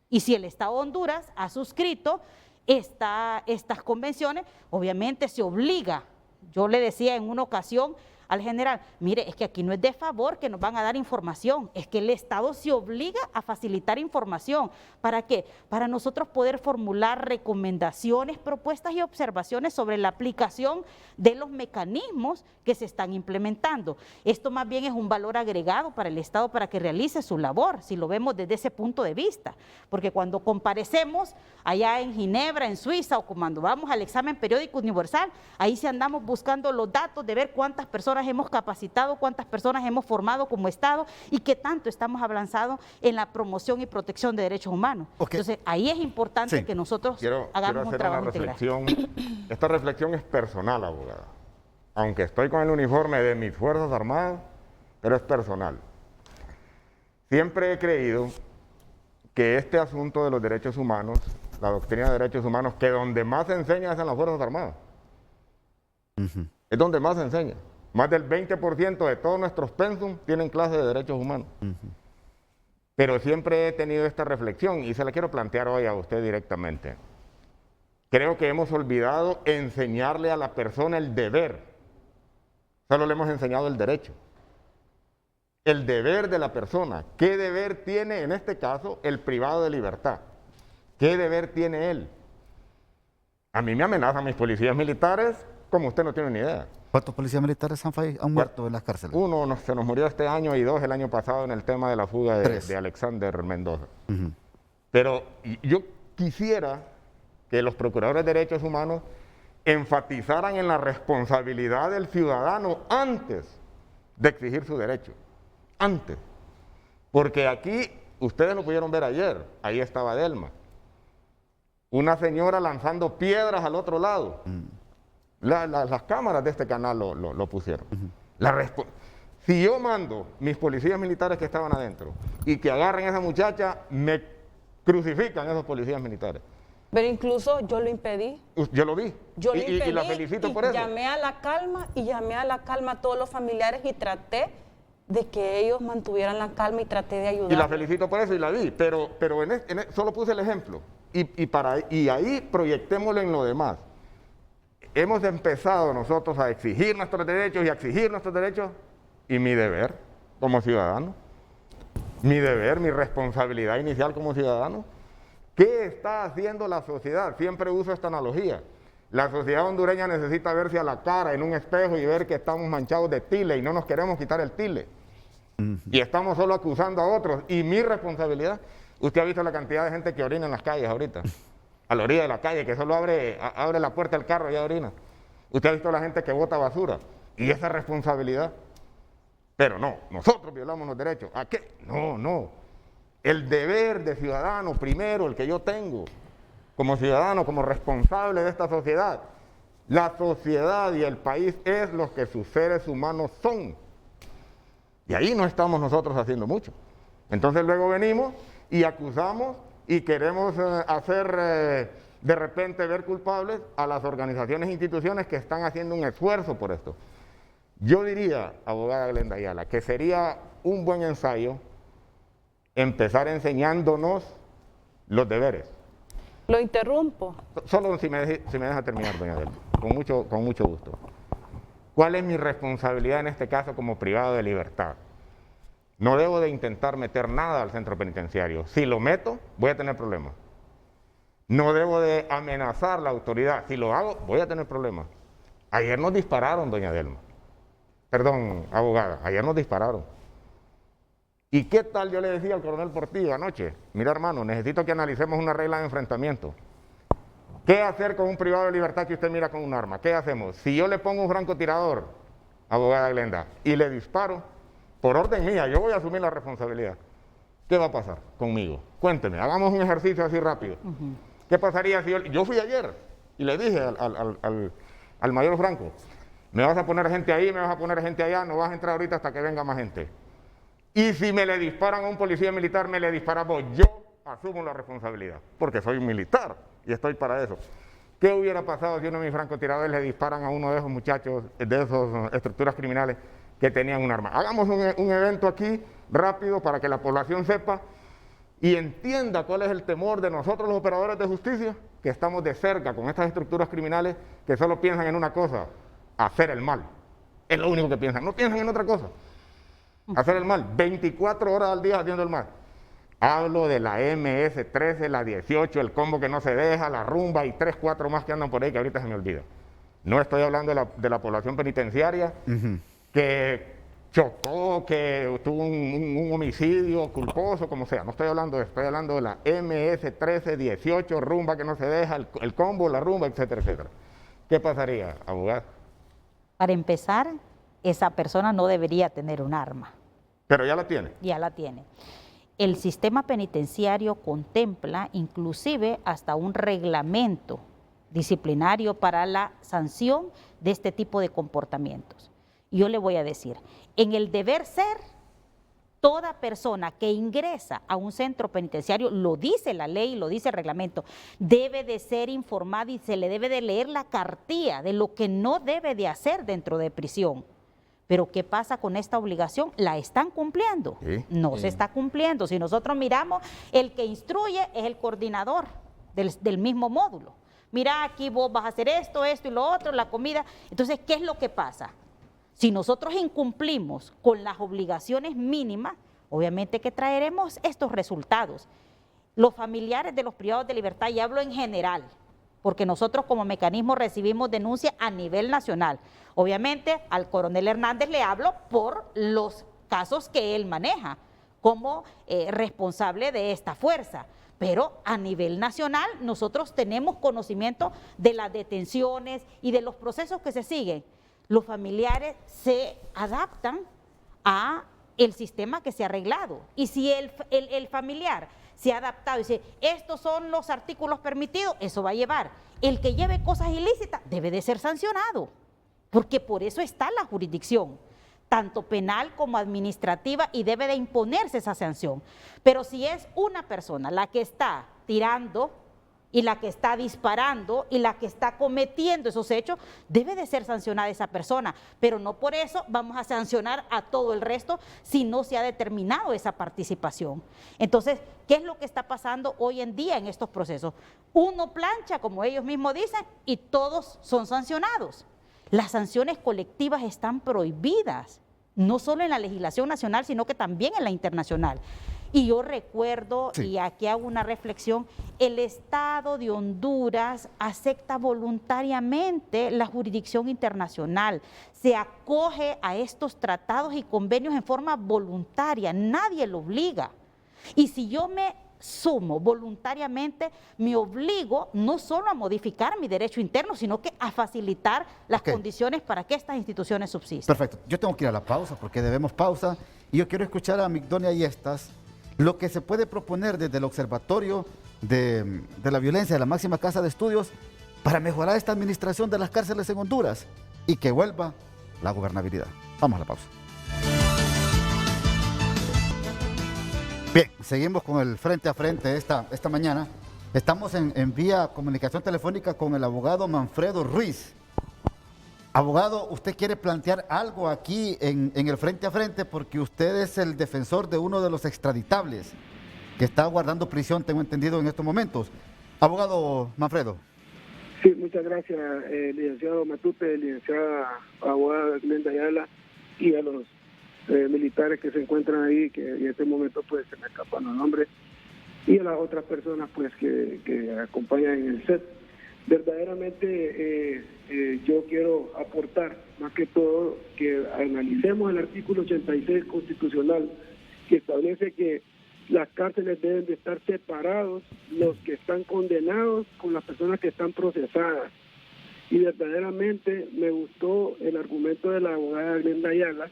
Y si el Estado de Honduras ha suscrito estas convenciones, obviamente se obliga, yo le decía en una ocasión, al general, mire, es que aquí no es de favor que nos van a dar información, es que el Estado se obliga a facilitar información. ¿Para qué? Para nosotros poder formular recomendaciones, propuestas y observaciones sobre la aplicación de los mecanismos que se están implementando. Esto más bien es un valor agregado para el Estado para que realice su labor, si lo vemos desde ese punto de vista, porque cuando comparecemos allá en Ginebra, en Suiza, o cuando vamos al examen periódico universal, ahí sí andamos buscando los datos de ver cuántas personas hemos capacitado, cuántas personas hemos formado como Estado y qué tanto estamos avanzando en la promoción y protección de derechos humanos. Entonces, ahí es importante que nosotros hagamos un trabajo integral. Esta reflexión es personal, abogada. Aunque estoy con el uniforme de mis Fuerzas Armadas, pero es personal. Siempre he creído que este asunto de los derechos humanos, la doctrina de derechos humanos, que donde más se enseña es en las Fuerzas Armadas. Es donde más se enseña. Más del 20% de todos nuestros pensum tienen clase de derechos humanos. Pero siempre he tenido esta reflexión y se la quiero plantear hoy a usted directamente. Creo que hemos olvidado enseñarle a la persona el deber. Solo le hemos enseñado el derecho. El deber de la persona. ¿Qué deber tiene en este caso el privado de libertad? ¿Qué deber tiene él? A mí me amenazan mis policías militares como usted no tiene ni idea. ¿Cuántos policías militares han muerto en las cárceles? Uno se nos murió este año y dos el año pasado en el tema de la fuga de Alexander Mendoza. Pero yo quisiera que los procuradores de derechos humanos enfatizaran en la responsabilidad del ciudadano antes de exigir su derecho. Antes. Porque aquí, ustedes lo pudieron ver ayer, ahí estaba Delma. Una señora lanzando piedras al otro lado. Las cámaras de este canal lo pusieron. Si yo mando mis policías militares que estaban adentro y que agarren a esa muchacha, me crucifican esos policías militares. Pero incluso yo lo impedí. Yo lo vi. Yo lo impedí y la felicito por eso. Llamé a la calma a todos los familiares y traté de que ellos mantuvieran la calma y traté de ayudar. Y la felicito por eso y la vi, pero solo puse el ejemplo. Y ahí proyectémoslo en lo demás. Hemos empezado nosotros a exigir nuestros derechos y a exigir nuestros derechos, y mi deber como ciudadano, mi deber, mi responsabilidad inicial como ciudadano. ¿Qué está haciendo la sociedad? Siempre uso esta analogía. La sociedad hondureña necesita verse a la cara en un espejo y ver que estamos manchados de tile y no nos queremos quitar el tile. Y estamos solo acusando a otros. Y mi responsabilidad, usted ha visto la cantidad de gente que orina en las calles ahorita, a la orilla de la calle, que solo abre la puerta del carro y ya orina. Usted ha visto la gente que bota basura. Y esa responsabilidad. Pero no, nosotros violamos los derechos. ¿A qué? No. El deber de ciudadano primero, el que yo tengo, como ciudadano, como responsable de esta sociedad. La sociedad y el país es lo que sus seres humanos son. Y ahí no estamos nosotros haciendo mucho. Entonces luego venimos y acusamos y queremos hacer de repente ver culpables a las organizaciones e instituciones que están haciendo un esfuerzo por esto. Yo diría, abogada Glenda Ayala, que sería un buen ensayo empezar enseñándonos los deberes. Lo interrumpo. Solo si me deja terminar, doña Delma, con mucho gusto. ¿Cuál es mi responsabilidad en este caso como privado de libertad? No debo de intentar meter nada al centro penitenciario. Si lo meto, voy a tener problemas. No debo de amenazar la autoridad. Si lo hago, voy a tener problemas. Ayer nos dispararon, doña Delma. Perdón, abogada, ayer nos dispararon. ¿Y qué tal yo le decía al coronel Portillo anoche? Mira, hermano, necesito que analicemos una regla de enfrentamiento. ¿Qué hacer con un privado de libertad que usted mira con un arma? ¿Qué hacemos? Si yo le pongo un francotirador, abogada Glenda, y le disparo, por orden mía, yo voy a asumir la responsabilidad. ¿Qué va a pasar conmigo? Cuénteme, hagamos un ejercicio así rápido. ¿Qué pasaría si yo fui ayer y le dije al mayor Franco, me vas a poner gente ahí, me vas a poner gente allá, no vas a entrar ahorita hasta que venga más gente? Y si me le disparan a un policía militar, me le disparamos, yo asumo la responsabilidad, porque soy militar y estoy para eso. ¿Qué hubiera pasado si uno de mis francotiradores le disparan a uno de esos muchachos, de esas estructuras criminales que tenían un arma? Hagamos un evento aquí rápido para que la población sepa y entienda cuál es el temor de nosotros los operadores de justicia, que estamos de cerca con estas estructuras criminales que solo piensan en una cosa, hacer el mal. Es lo único que piensan, no piensan en otra cosa. Hacer el mal, 24 horas al día haciendo el mal. Hablo de la MS-13, la 18, el combo que no se deja, la rumba y 3, 4 más que andan por ahí que ahorita se me olvida. No estoy hablando de la población penitenciaria que chocó, que tuvo un homicidio culposo, como sea. No estoy hablando de eso, estoy hablando de la MS-13, 18, rumba que no se deja, el combo, la rumba, etcétera, etcétera. ¿Qué pasaría, abogado? Para empezar, esa persona no debería tener un arma. Pero ya la tiene. Ya la tiene. El sistema penitenciario contempla inclusive hasta un reglamento disciplinario para la sanción de este tipo de comportamientos. Yo le voy a decir, en el deber ser, toda persona que ingresa a un centro penitenciario, lo dice la ley, lo dice el reglamento, debe de ser informada y se le debe de leer la cartilla de lo que no debe de hacer dentro de prisión. Pero ¿qué pasa con esta obligación? ¿La están cumpliendo? Sí. No se está cumpliendo. Si nosotros miramos, el que instruye es el coordinador del mismo módulo. Mira, aquí vos vas a hacer esto, esto y lo otro, la comida. Entonces, ¿qué es lo que pasa? Si nosotros incumplimos con las obligaciones mínimas, obviamente que traeremos estos resultados. Los familiares de los privados de libertad, y hablo en general, porque nosotros como mecanismo recibimos denuncias a nivel nacional. Obviamente al coronel Hernández le hablo por los casos que él maneja como responsable de esta fuerza. Pero a nivel nacional nosotros tenemos conocimiento de las detenciones y de los procesos que se siguen. Los familiares se adaptan a el sistema que se ha arreglado. Y si el familiar se ha adaptado y dice, estos son los artículos permitidos, eso va a llevar. El que lleve cosas ilícitas debe de ser sancionado, porque por eso está la jurisdicción, tanto penal como administrativa, y debe de imponerse esa sanción. Pero si es una persona la que está tirando y la que está disparando y la que está cometiendo esos hechos, debe de ser sancionada esa persona, pero no por eso vamos a sancionar a todo el resto si no se ha determinado esa participación. Entonces, ¿qué es lo que está pasando hoy en día en estos procesos? Uno plancha, como ellos mismos dicen, y todos son sancionados. Las sanciones colectivas están prohibidas, no solo en la legislación nacional, sino que también en la internacional. Y yo recuerdo, y aquí hago una reflexión, el Estado de Honduras acepta voluntariamente la jurisdicción internacional, se acoge a estos tratados y convenios en forma voluntaria, nadie lo obliga. Y si yo me sumo voluntariamente, me obligo no solo a modificar mi derecho interno, sino que a facilitar las condiciones para que estas instituciones subsistan. Perfecto. Yo tengo que ir a la pausa porque debemos pausa y yo quiero escuchar a Migdonia Yestas lo que se puede proponer desde el Observatorio de la Violencia de la Máxima Casa de Estudios para mejorar esta administración de las cárceles en Honduras y que vuelva la gobernabilidad. Vamos a la pausa. Bien, seguimos con el frente a frente esta mañana. Estamos en vía comunicación telefónica con el abogado Manfredo Ruiz. Abogado, usted quiere plantear algo aquí en el frente a frente porque usted es el defensor de uno de los extraditables que está guardando prisión, tengo entendido, en estos momentos. Abogado Manfredo. Sí, muchas gracias, licenciado Matute, licenciada abogada Glenda Ayala, y a los militares que se encuentran ahí, que en este momento pues se me escapan los nombres, y a las otras personas pues que acompañan en el set. Verdaderamente yo quiero aportar más que todo que analicemos el artículo 86 constitucional, que establece que las cárceles deben de estar separados los que están condenados con las personas que están procesadas. Y verdaderamente me gustó el argumento de la abogada Glenda Ayala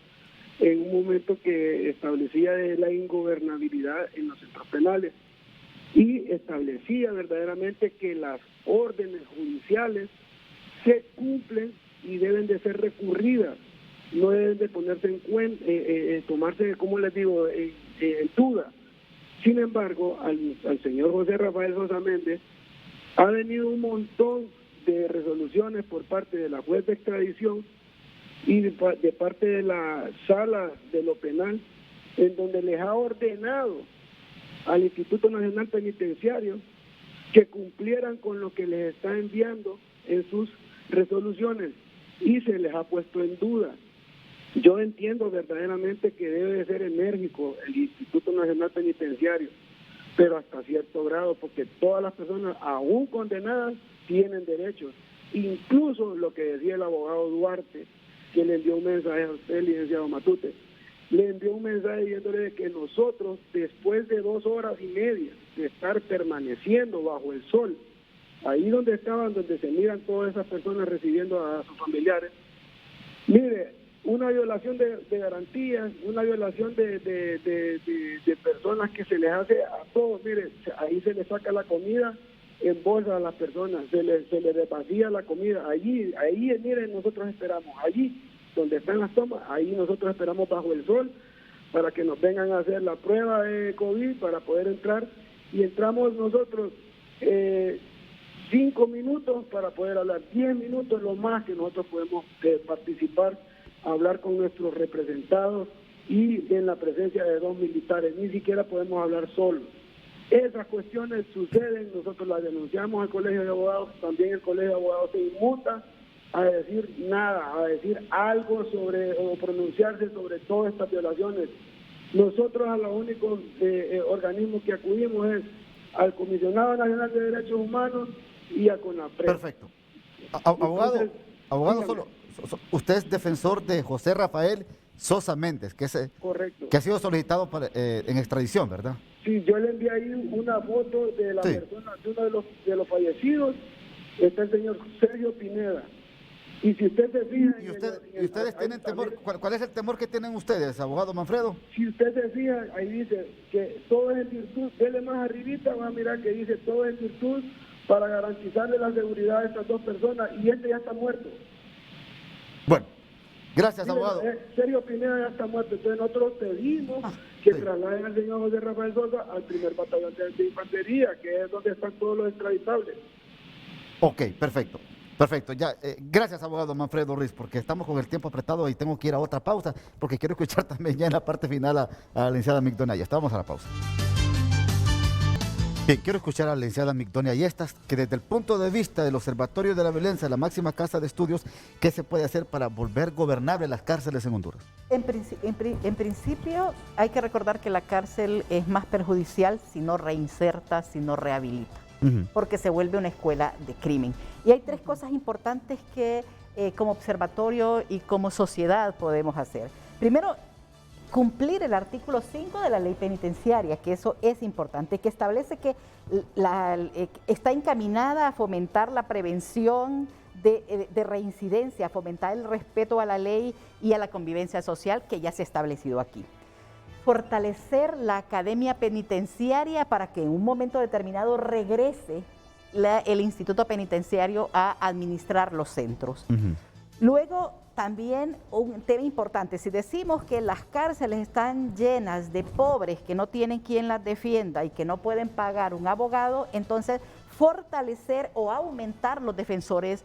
en un momento que establecía de la ingobernabilidad en los centros penales y establecía verdaderamente que las órdenes judiciales se cumplen y deben de ser recurridas, no deben de ponerse en cuenta, tomarse, como les digo, en duda. Sin embargo, al señor José Rafael Sosa Méndez ha venido un montón de resoluciones por parte de la juez de extradición y de parte de la sala de lo penal, en donde les ha ordenado al Instituto Nacional Penitenciario que cumplieran con lo que les está enviando en sus resoluciones, y se les ha puesto en duda. Yo entiendo verdaderamente que debe de ser enérgico el Instituto Nacional Penitenciario, pero hasta cierto grado, porque todas las personas, aún condenadas, tienen derechos. Incluso lo que decía el abogado Duarte, que le envió un mensaje a usted, licenciado Matute, le envió un mensaje diciéndole que nosotros, después de 2 horas y media de estar permaneciendo bajo el sol, ahí donde estaban, donde se miran todas esas personas recibiendo a sus familiares, mire, una violación de garantías, una violación de personas que se les hace a todos, mire, ahí se les saca la comida en bolsa a las personas, se les vacía la comida, ahí, miren, nosotros esperamos, allí donde están las tomas, ahí nosotros esperamos bajo el sol para que nos vengan a hacer la prueba de COVID para poder entrar, y entramos nosotros 5 minutos para poder hablar, 10 minutos lo más que nosotros podemos participar, hablar con nuestros representados y en la presencia de 2 militares, ni siquiera podemos hablar solos. Esas cuestiones suceden, nosotros las denunciamos al Colegio de Abogados, también el Colegio de Abogados se inmuta a decir nada, a decir algo sobre o pronunciarse sobre todas estas violaciones. Nosotros a los únicos organismos que acudimos es al Comisionado Nacional de Derechos Humanos y a CONAPRED. Perfecto. Abogado, dígame. Usted es defensor de José Rafael Sosa Méndez, Correcto. Que ha sido solicitado en extradición, ¿verdad? Sí, yo le envié ahí una foto de la persona, de uno de los fallecidos, está el señor Sergio Pineda. Y si usted se fija... ¿Y ustedes tienen temor? ¿Cuál es el temor que tienen ustedes, abogado Manfredo? Si usted se fija, ahí dice que todo es en virtud, dele más arribita, va a mirar que dice todo es en virtud para garantizarle la seguridad a estas 2 personas, y este ya está muerto. Bueno, gracias, Mire, abogado. Sergio Pineda ya está muerto, entonces nosotros pedimos que trasladen al señor José Rafael Sosa al 1er Batallón de Infantería, que es donde están todos los extraditables. Ok, perfecto. Perfecto, ya, gracias, abogado Manfredo Ruiz, porque estamos con el tiempo apretado y tengo que ir a otra pausa, porque quiero escuchar también ya en la parte final a la licenciada Migdonia Ayestas. Vamos a la pausa. Bien, quiero escuchar a la licenciada Migdonia Ayestas, que desde el punto de vista del Observatorio de la Violencia, la máxima casa de estudios, ¿qué se puede hacer para volver gobernables las cárceles en Honduras? En principio hay que recordar que la cárcel es más perjudicial si no reinserta, si no rehabilita, porque se vuelve una escuela de crimen. Y hay 3 cosas importantes que como observatorio y como sociedad podemos hacer. Primero, cumplir el artículo 5 de la ley penitenciaria, que eso es importante, que establece que está encaminada a fomentar la prevención de reincidencia, a fomentar el respeto a la ley y a la convivencia social que ya se ha establecido aquí. Fortalecer la academia penitenciaria para que en un momento determinado regrese el Instituto Penitenciario a administrar los centros. Luego, también un tema importante, si decimos que las cárceles están llenas de pobres que no tienen quien las defienda y que no pueden pagar un abogado, entonces fortalecer o aumentar los defensores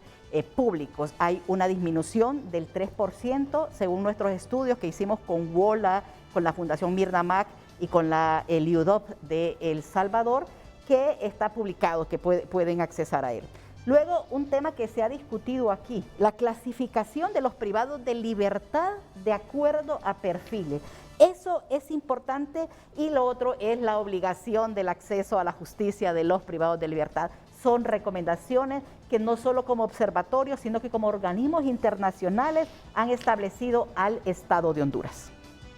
públicos. Hay una disminución del 3% según nuestros estudios que hicimos con WOLA, con la Fundación Mirna Mac y con el IUDOP de El Salvador, que está publicado, que pueden accesar a él. Luego, un tema que se ha discutido aquí, la clasificación de los privados de libertad de acuerdo a perfiles. Eso es importante, y lo otro es la obligación del acceso a la justicia de los privados de libertad. Son recomendaciones que no solo como observatorio, sino que como organismos internacionales han establecido al Estado de Honduras.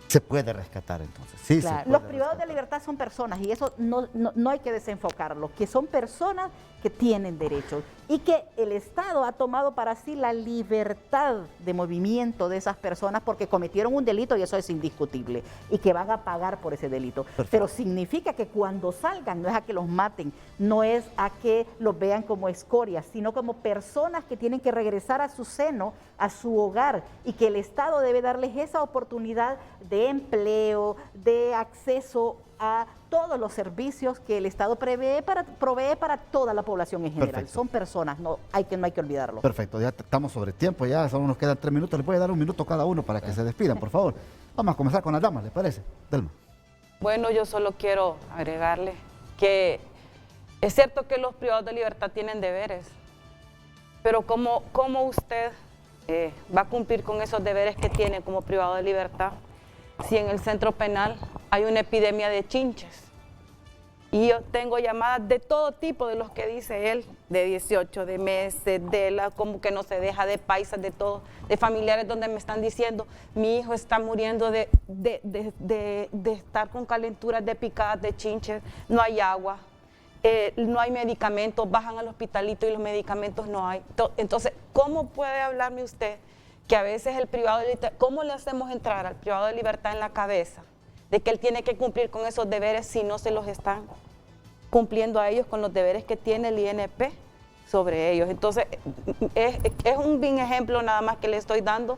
Se puede rescatar entonces. Sí, claro. Se puede Los privados rescatar. de libertad son personas, y eso no hay que desenfocarlo, que son personas que tienen derechos y que el Estado ha tomado para sí la libertad de movimiento de esas personas porque cometieron un delito, y eso es indiscutible, y que van a pagar por ese delito. Perfecto. Pero significa que cuando salgan no es a que los maten, no es a que los vean como escorias, sino como personas que tienen que regresar a su seno, a su hogar, y que el Estado debe darles esa oportunidad de empleo, de acceso a todos los servicios que el Estado provee para toda la población en general. Perfecto. Son personas, no hay que olvidarlo. Perfecto, ya estamos sobre tiempo, ya solo nos quedan 3 minutos. Les voy a dar 1 minuto cada uno para que se despidan, por favor. Vamos a comenzar con las damas, ¿les parece? Delma. Bueno, yo solo quiero agregarle que es cierto que los privados de libertad tienen deberes, pero ¿cómo usted va a cumplir con esos deberes que tiene como privado de libertad si en el centro penal hay una epidemia de chinches? Y yo tengo llamadas de todo tipo, de los que dice él, de 18, de meses, como que no se deja, de paisas, de todo, de familiares donde me están diciendo, mi hijo está muriendo de estar con calenturas, de picadas, de chinches, no hay agua, no hay medicamentos, bajan al hospitalito y los medicamentos no hay. Entonces, ¿cómo puede hablarme usted que a veces el privado de libertad, cómo le hacemos entrar al privado de libertad en la cabeza de que él tiene que cumplir con esos deberes si no se los están cumpliendo a ellos con los deberes que tiene el INP sobre ellos? Entonces, es un bien ejemplo nada más que le estoy dando.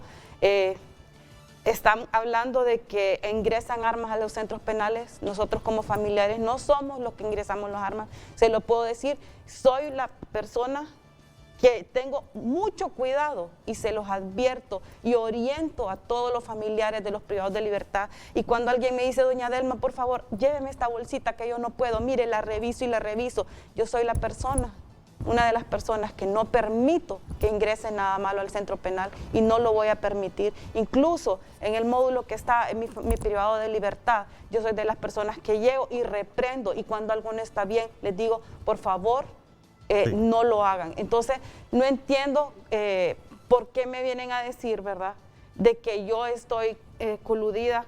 Están hablando de que ingresan armas a los centros penales. Nosotros como familiares no somos los que ingresamos las armas. Se lo puedo decir, soy la persona que tengo mucho cuidado y se los advierto y oriento a todos los familiares de los privados de libertad. Y cuando alguien me dice, doña Delma, por favor, lléveme esta bolsita que yo no puedo, mire, la reviso y la reviso. Yo soy la persona, una de las personas que no permito que ingrese nada malo al centro penal y no lo voy a permitir. Incluso en el módulo que está en mi privado de libertad, yo soy de las personas que llego y reprendo, y cuando algo no está bien, les digo, por favor, no lo hagan. Entonces, no entiendo por qué me vienen a decir, ¿verdad?, de que yo estoy coludida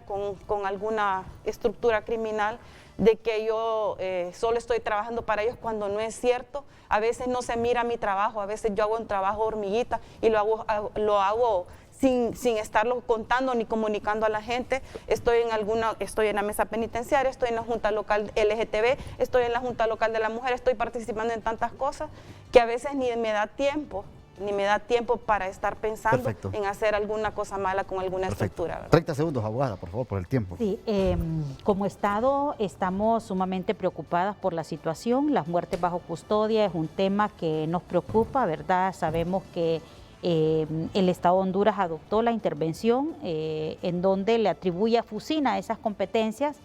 con alguna estructura criminal, de que yo solo estoy trabajando para ellos, cuando no es cierto. A veces no se mira mi trabajo, a veces yo hago un trabajo hormiguita y lo hago sin estarlo contando ni comunicando a la gente. Estoy en la mesa penitenciaria, estoy en la Junta Local LGTB, estoy en la Junta Local de la Mujer, estoy participando en tantas cosas que a veces ni me da tiempo para estar pensando en hacer alguna cosa mala con alguna estructura, ¿verdad? 30 segundos, abogada, por favor, por el tiempo. Sí, como Estado estamos sumamente preocupadas por la situación. Las muertes bajo custodia es un tema que nos preocupa, ¿verdad? Sabemos que el Estado de Honduras adoptó la intervención en donde le atribuye a Fusina esas competencias,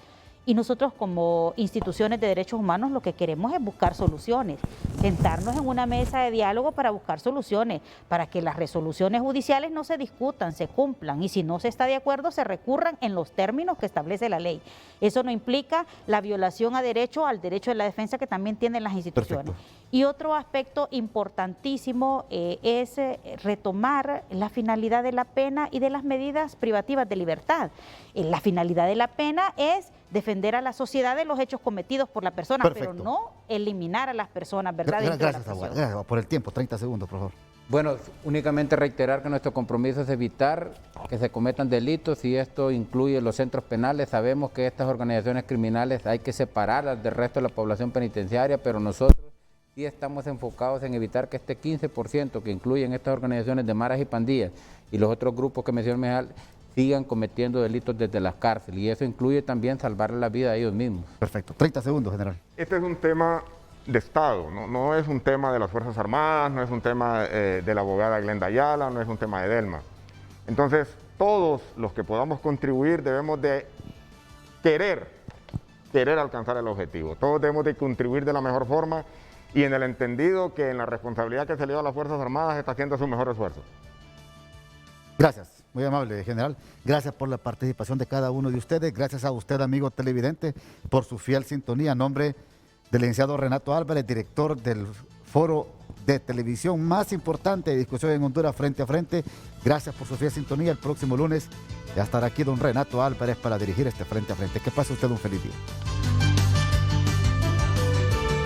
y nosotros como instituciones de derechos humanos lo que queremos es buscar soluciones, sentarnos en una mesa de diálogo para buscar soluciones, para que las resoluciones judiciales no se discutan, se cumplan, y si no se está de acuerdo se recurran en los términos que establece la ley. Eso no implica la violación al derecho de la defensa que también tienen las instituciones. Y otro aspecto importantísimo es retomar la finalidad de la pena y de las medidas privativas de libertad. La finalidad de la pena es defender a la sociedad de los hechos cometidos por la persona, pero no eliminar a las personas, ¿verdad? Gracias, abogada. Gracias por el tiempo. 30 segundos, por favor. Bueno, únicamente reiterar que nuestro compromiso es evitar que se cometan delitos, y esto incluye los centros penales. Sabemos que estas organizaciones criminales hay que separarlas del resto de la población penitenciaria, pero nosotros sí estamos enfocados en evitar que este 15% que incluyen estas organizaciones de maras y pandillas y los otros grupos que mencioné sigan cometiendo delitos desde las cárceles, y eso incluye también salvarle la vida a ellos mismos. Perfecto. 30 segundos, general. Este es un tema de Estado, no es un tema de las Fuerzas Armadas, no es un tema de la abogada Glenda Ayala, no es un tema de Delma. Entonces, todos los que podamos contribuir debemos de querer alcanzar el objetivo. Todos debemos de contribuir de la mejor forma, y en el entendido que en la responsabilidad que se le da a las Fuerzas Armadas está haciendo su mejor esfuerzo. Gracias, muy amable, general. Gracias por la participación de cada uno de ustedes. Gracias a usted, amigo televidente, por su fiel sintonía. En nombre del licenciado Renato Álvarez, director del foro de televisión más importante de discusión en Honduras, Frente a Frente. Gracias por su fiel sintonía. El próximo lunes ya estará aquí don Renato Álvarez para dirigir este Frente a Frente. Que pase usted un feliz día.